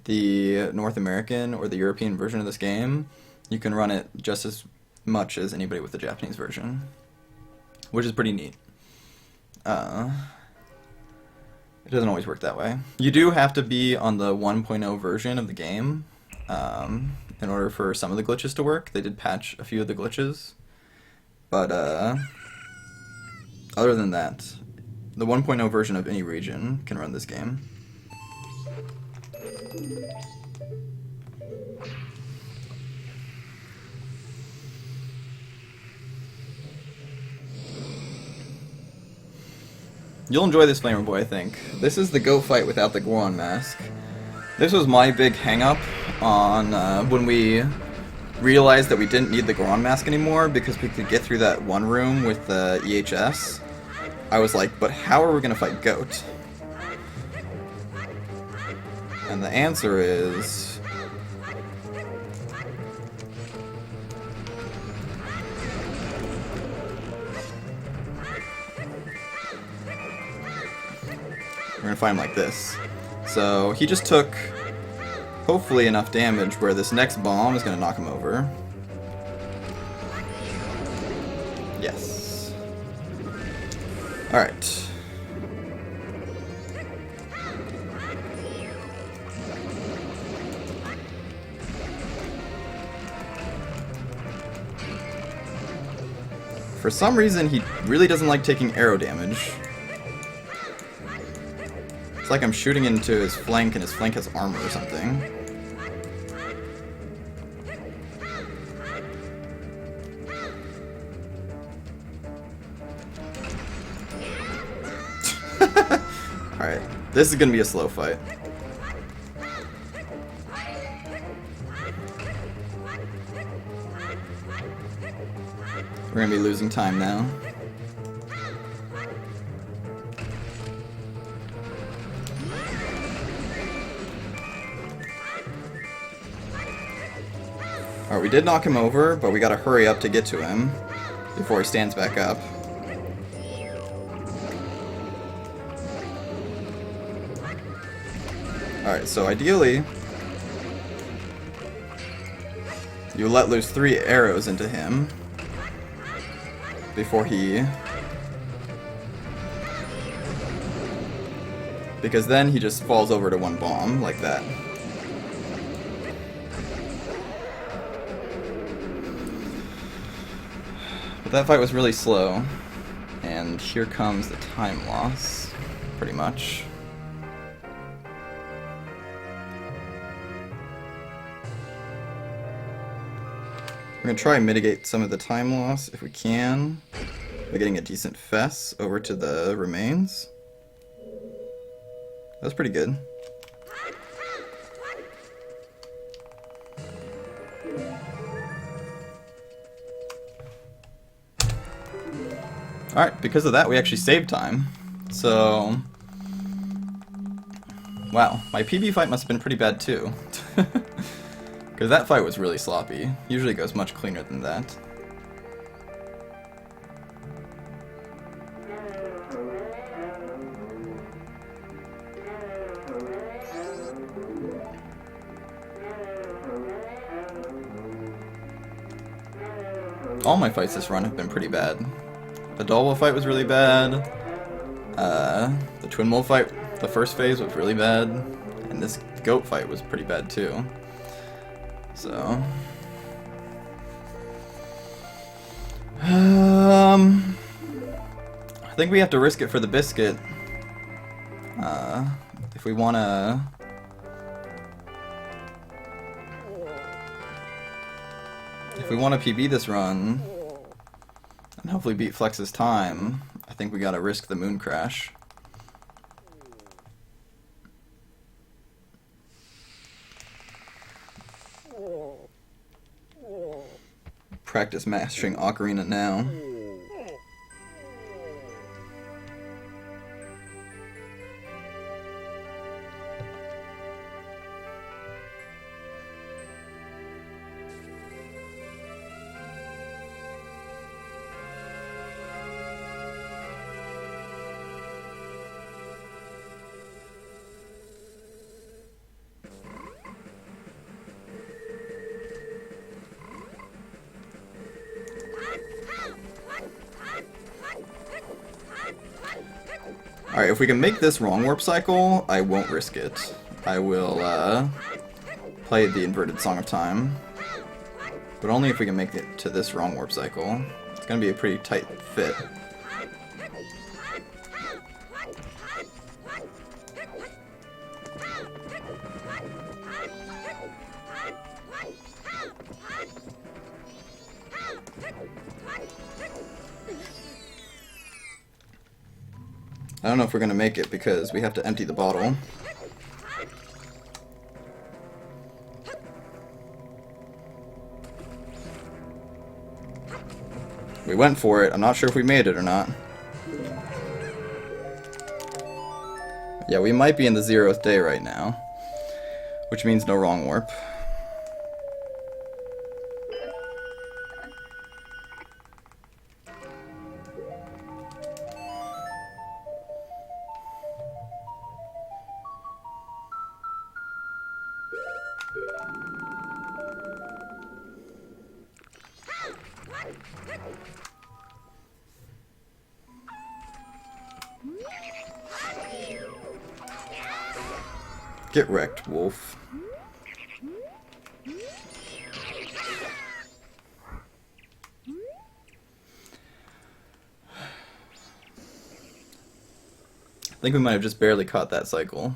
the North American or the European version of this game, you can run it just as much as anybody with the Japanese version, which is pretty neat. It doesn't always work that way. You do have to be on the 1.0 version of the game in order for some of the glitches to work. They did patch a few of the glitches, but other than that, the 1.0 version of any region can run this game. You'll enjoy this Flamer Boy, I think. This is the goat fight without the Goron mask. This was my big hang-up on when we realized that we didn't need the Goron mask anymore because we could get through that one room with the EHS. I was like, but how are we going to fight Goat? And the answer is... we're gonna fight him like this. So he just took, hopefully, enough damage where this next bomb is gonna knock him over. Yes. Alright. For some reason, he really doesn't like taking arrow damage. It's like I'm shooting into his flank, and his flank has armor or something. Alright, this is gonna be a slow fight. We're gonna be losing time now. Alright, we did knock him over, but we gotta hurry up to get to him before he stands back up. Alright, so ideally, you let loose 3 arrows into him before he... Because then he just falls over to 1 bomb, like that. But that fight was really slow, and here comes the time loss, pretty much. We're going to try and mitigate some of the time loss if we can by getting a decent fess over to the remains. That's pretty good. Alright, because of that we actually saved time. So... Wow, my PB fight must have been pretty bad too. Because that fight was really sloppy. Usually it goes much cleaner than that. All my fights this run have been pretty bad. The Dolwell fight was really bad. The Twin Wolf fight, the first phase, was really bad. And this goat fight was pretty bad too. So... I think we have to risk it for the biscuit. If we wanna... If we want to PB this run, and hopefully beat Flex's time, I think we gotta risk the moon crash. Practice mastering Ocarina now. Alright, if we can make this wrong warp cycle, I won't risk it. I will play the inverted Song of Time. But only if we can make it to this wrong warp cycle. It's gonna be a pretty tight fit. I don't know if we're gonna make it because we have to empty the bottle. We went for it. I'm not sure if we made it or not. Yeah, we might be in the 0th day right now, which means no wrong warp. Get wrecked, wolf. I think we might have just barely caught that cycle.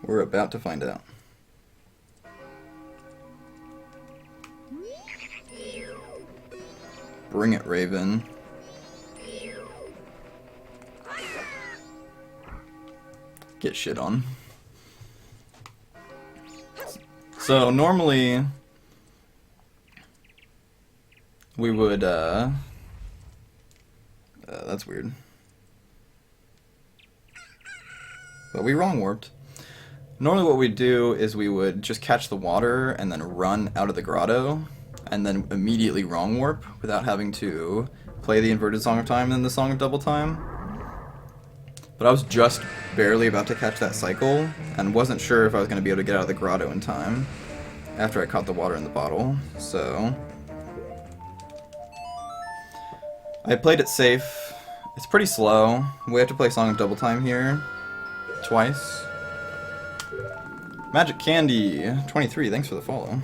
We're about to find out. Bring it, Raven. Get shit on. So normally we would that's weird. But we wrong warped. Normally what we'd do is we would just catch the water and then run out of the grotto and then immediately wrong warp without having to play the inverted Song of Time and then the Song of Double Time. But I was just barely about to catch that cycle and wasn't sure if I was going to be able to get out of the grotto in time after I caught the water in the bottle, so I played it safe. It's pretty slow. We have to play Song of Double Time here twice. Magic Candy 23, thanks for the follow.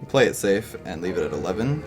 Play it safe and leave it at 11.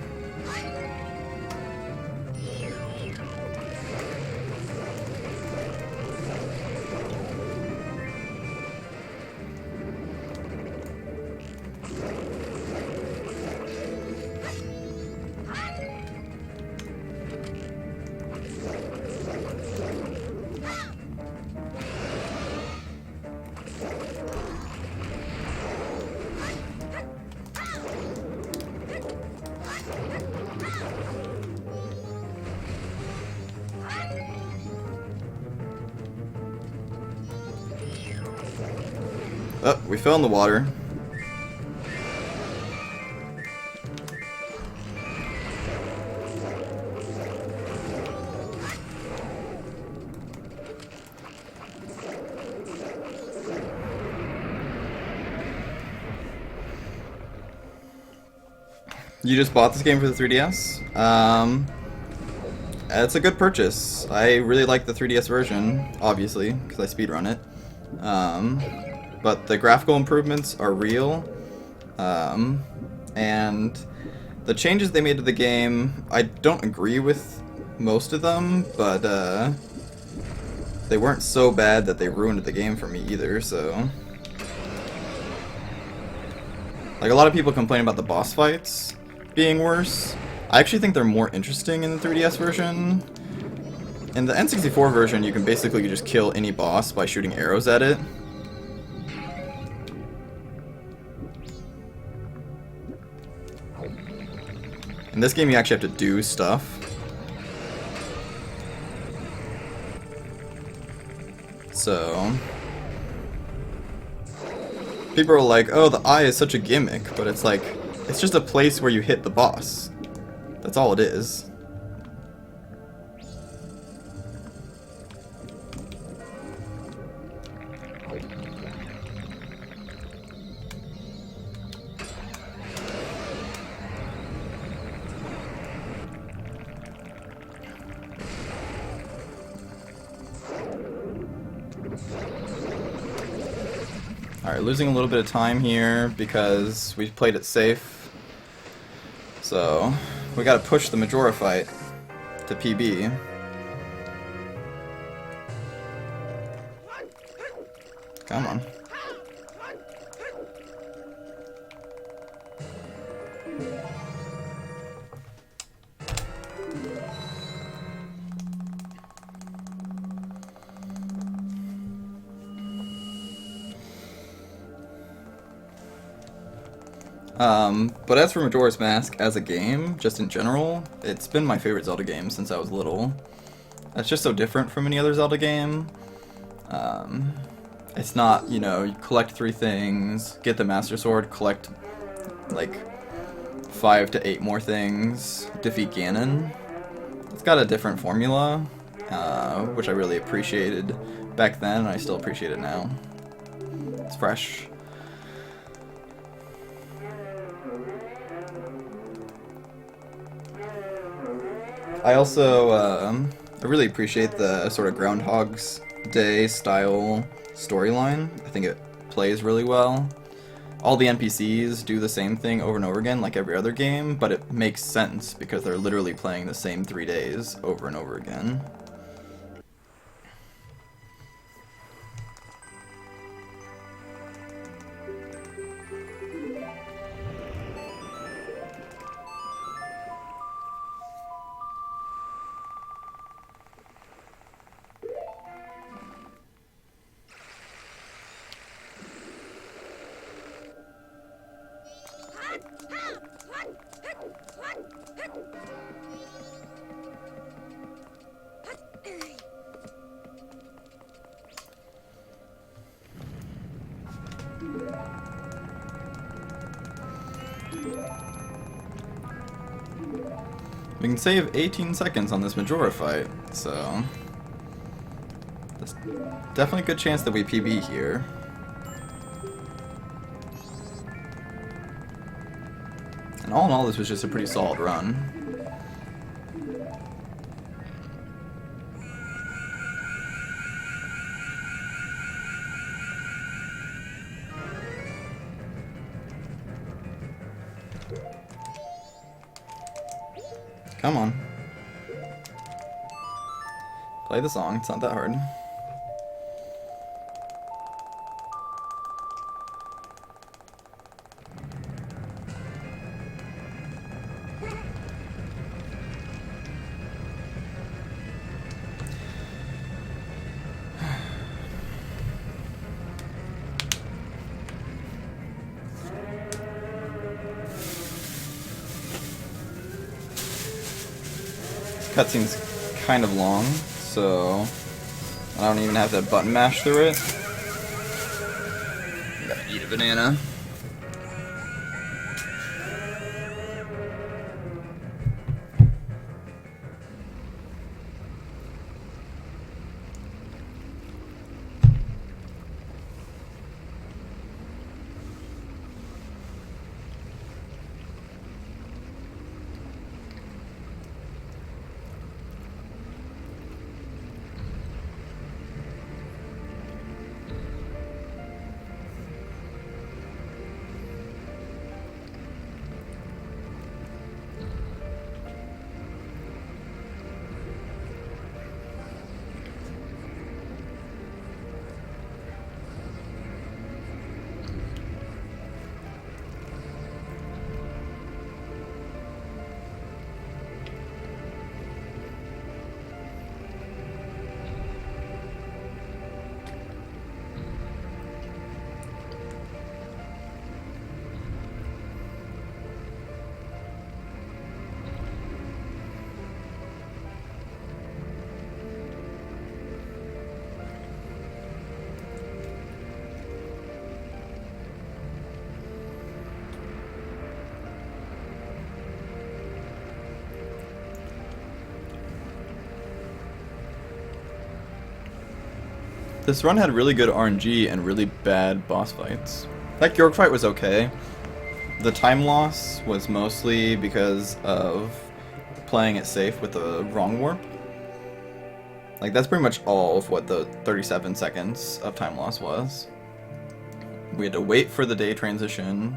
Oh, we fell in the water. You just bought this game for the 3DS? It's a good purchase. I really like the 3DS version, obviously, because I speedrun it. But the graphical improvements are real, and the changes they made to the game, I don't agree with most of them, but they weren't so bad that they ruined the game for me either, so... Like, a lot of people complain about the boss fights being worse. I actually think they're more interesting in the 3DS version. In the N64 version, you can basically just kill any boss by shooting arrows at it. In this game, you actually have to do stuff. So... people are like, oh, the eye is such a gimmick, but it's like, it's just a place where you hit the boss. That's all it is. Alright, losing a little bit of time here because we played it safe. So, we gotta push the Majora fight to PB. Come on. But as for Majora's Mask as a game, just in general, it's been my favorite Zelda game since I was little. It's just so different from any other Zelda game. It's not, you know, you collect 3 things, get the Master Sword, collect like 5 to 8 more things, defeat Ganon. It's got a different formula, which I really appreciated back then, and I still appreciate it now. It's fresh. I also I really appreciate the sort of Groundhog's Day style storyline. I think it plays really well. All the NPCs do the same thing over and over again, like every other game, but it makes sense because they're literally playing the same 3 days over and over again. We can save 18 seconds on this Majora fight, so there's definitely a good chance that we PB here. And all in all, this was just a pretty solid run. Come on. Play the song, it's not that hard. Cutscene's kind of long, so I don't even have to button mash through it. Gotta eat a banana. This run had really good RNG and really bad boss fights. That York fight was okay. The time loss was mostly because of playing it safe with the wrong warp. Like, that's pretty much all of what the 37 seconds of time loss was. We had to wait for the day transition.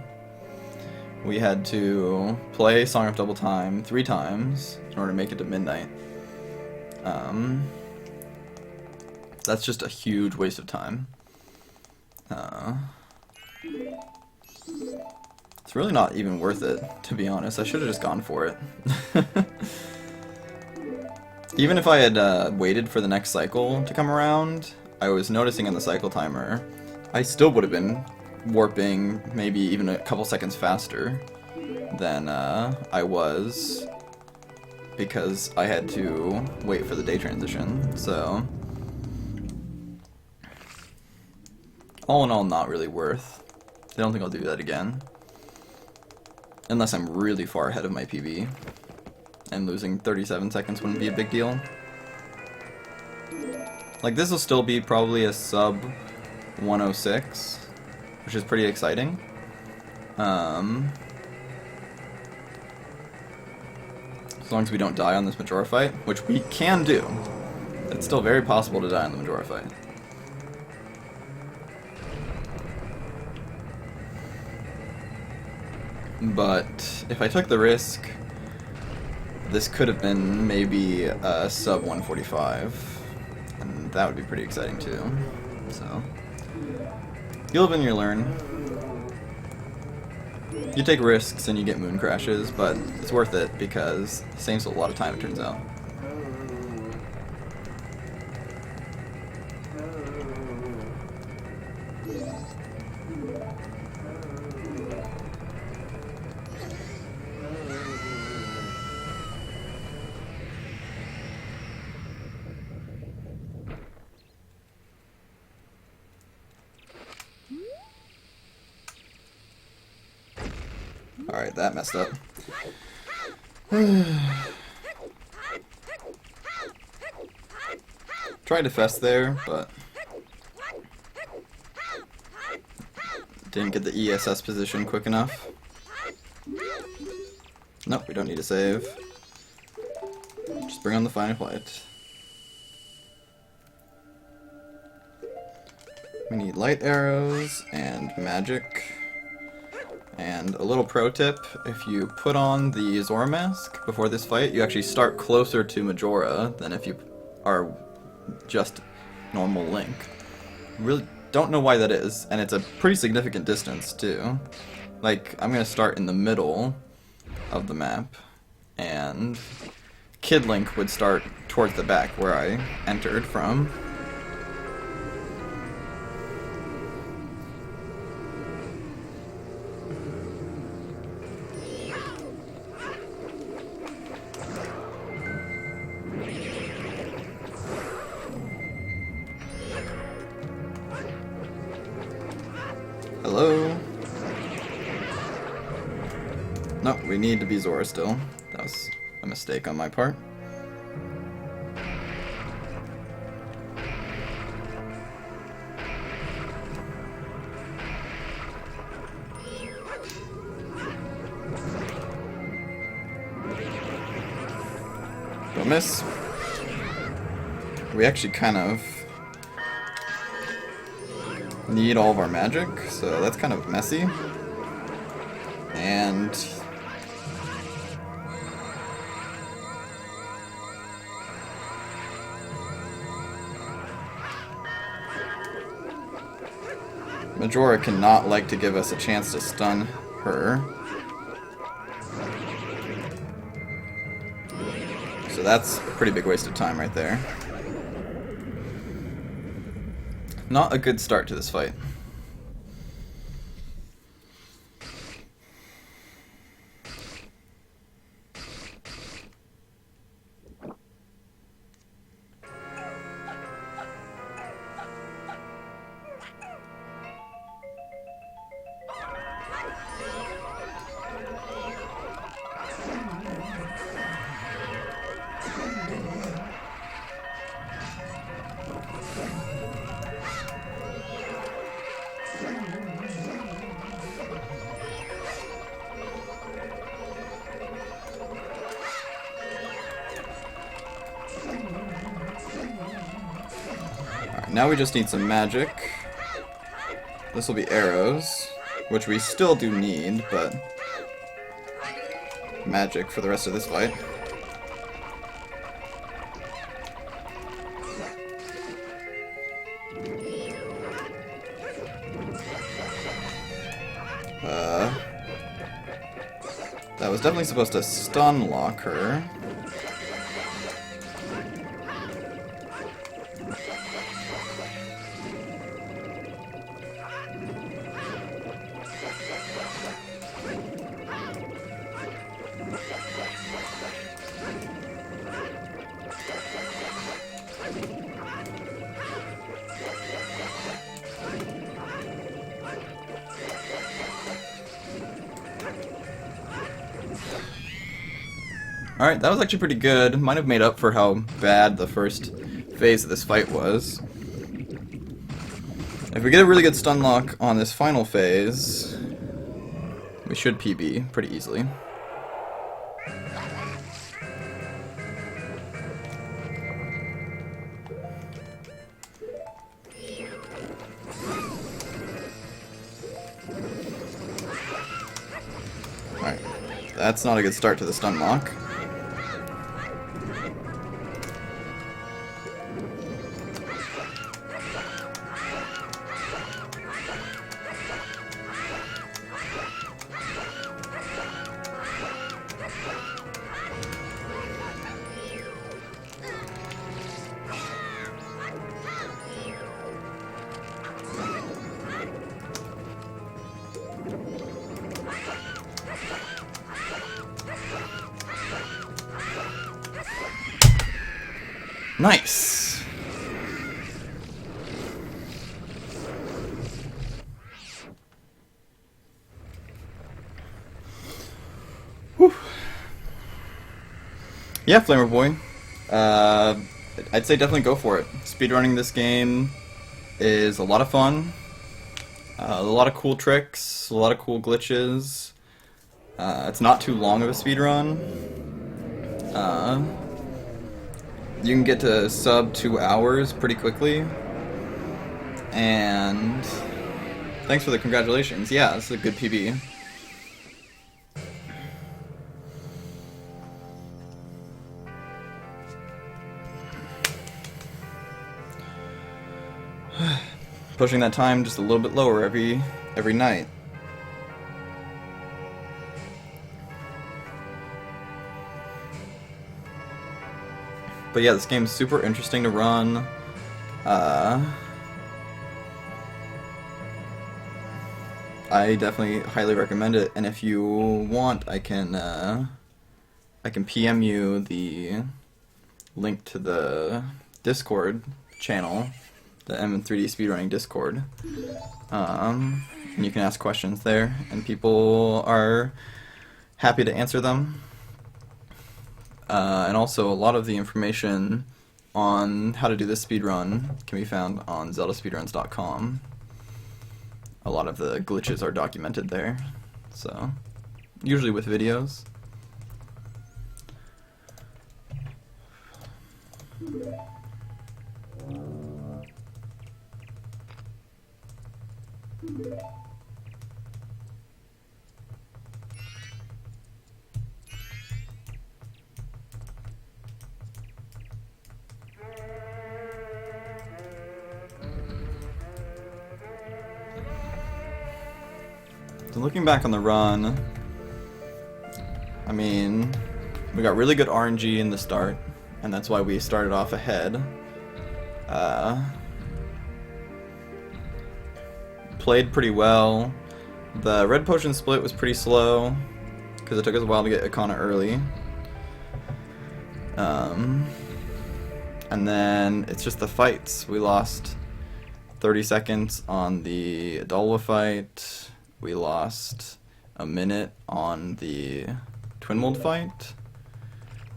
We had to play Song of Double Time 3 times in order to make it to midnight. That's just a huge waste of time. It's really not even worth it, to be honest. I should have just gone for it. Even if I had waited for the next cycle to come around, I was noticing in the cycle timer, I still would have been warping maybe even a couple seconds faster than I was, because I had to wait for the day transition, so all in all, not really worth. I don't think I'll do that again. Unless I'm really far ahead of my PB. And losing 37 seconds wouldn't be a big deal. Like, this will still be probably a sub 106, which is pretty exciting. As long as we don't die on this Majora fight, which we can do. It's still very possible to die on the Majora fight. But if I took the risk, this could have been maybe a sub 145, and that would be pretty exciting too. So, you live and you learn. You take risks and you get moon crashes, but it's worth it because it saves a lot of time, it turns out. Alright, that messed up. Tried to fest there, but didn't get the ESS position quick enough. Nope, we don't need to save. Just bring on the final flight. We need light arrows and magic. And a little pro tip, if you put on the Zora mask before this fight, you actually start closer to Majora than if you are just normal Link. Really don't know why that is, and it's a pretty significant distance too. Like, I'm gonna start in the middle of the map, and Kid Link would start towards the back where I entered from. Hello? No, we need to be Zora still. That was a mistake on my part. Don't miss. We actually kind of need all of our magic, so that's kind of messy. And Majora cannot like to give us a chance to stun her. So that's a pretty big waste of time right there. Not a good start to this fight. Now we just need some magic. This will be arrows, which we still do need, but magic for the rest of this fight. That was definitely supposed to stun lock her. Alright, that was actually pretty good. Might have made up for how bad the first phase of this fight was. If we get a really good stun lock on this final phase, we should PB pretty easily. Alright, that's not a good start to the stun lock. Nice! Whew. Yeah, Flamer Boy. I'd say definitely go for it. Speedrunning this game is a lot of fun. A lot of cool tricks, a lot of cool glitches. It's not too long of a speedrun. You can get to sub 2 hours pretty quickly. And thanks for the congratulations. Yeah, this is a good PB. Pushing that time just a little bit lower every night. But yeah, this game's super interesting to run. I definitely highly recommend it, and if you want, I can PM you the link to the Discord channel, the MM3D Speedrunning Discord. And you can ask questions there, and people are happy to answer them. And also, a lot of the information on how to do this speedrun can be found on zeldaspeedruns.com. A lot of the glitches are documented there, so usually with videos. So looking back on the run, I mean, we got really good RNG in the start, and that's why we started off ahead. Played pretty well. The red potion split was pretty slow, because it took us a while to get Ikana early. And then it's just the fights. We lost 30 seconds on the Adalwa fight. We lost a minute on the Twin Mold fight.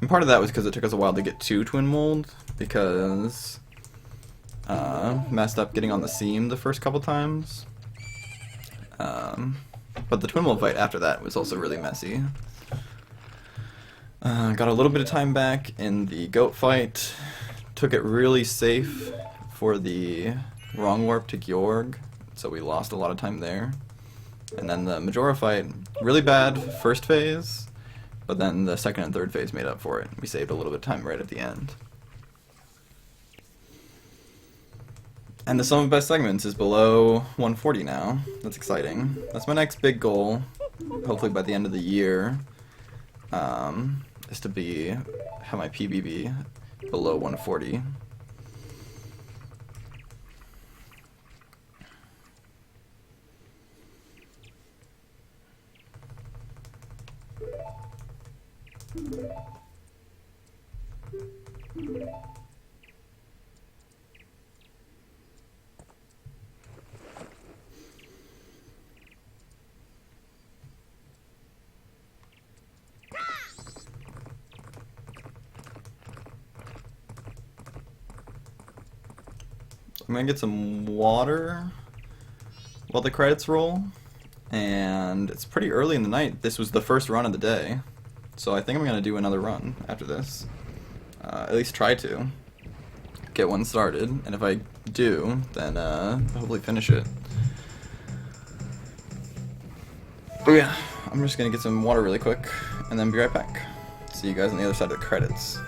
And part of that was because it took us a while to get to Twin Mold, because messed up getting on the seam the first couple times. But the Twin Mold fight after that was also really messy. Got a little bit of time back in the Goat fight. Took it really safe for the wrong warp to Georg, so we lost a lot of time there. And then the Majora fight, really bad first phase, but then the second and third phase made up for it. We saved a little bit of time right at the end. And the sum of best segments is below 140 now. That's exciting. That's my next big goal, hopefully by the end of the year, is to have my PB be below 140. I'm gonna get some water while the credits roll. And it's pretty early in the night. This was the first run of the day. So I think I'm gonna do another run after this. At least try to get one started. And if I do, then hopefully finish it. But yeah, I'm just gonna get some water really quick and then be right back. See you guys on the other side of the credits.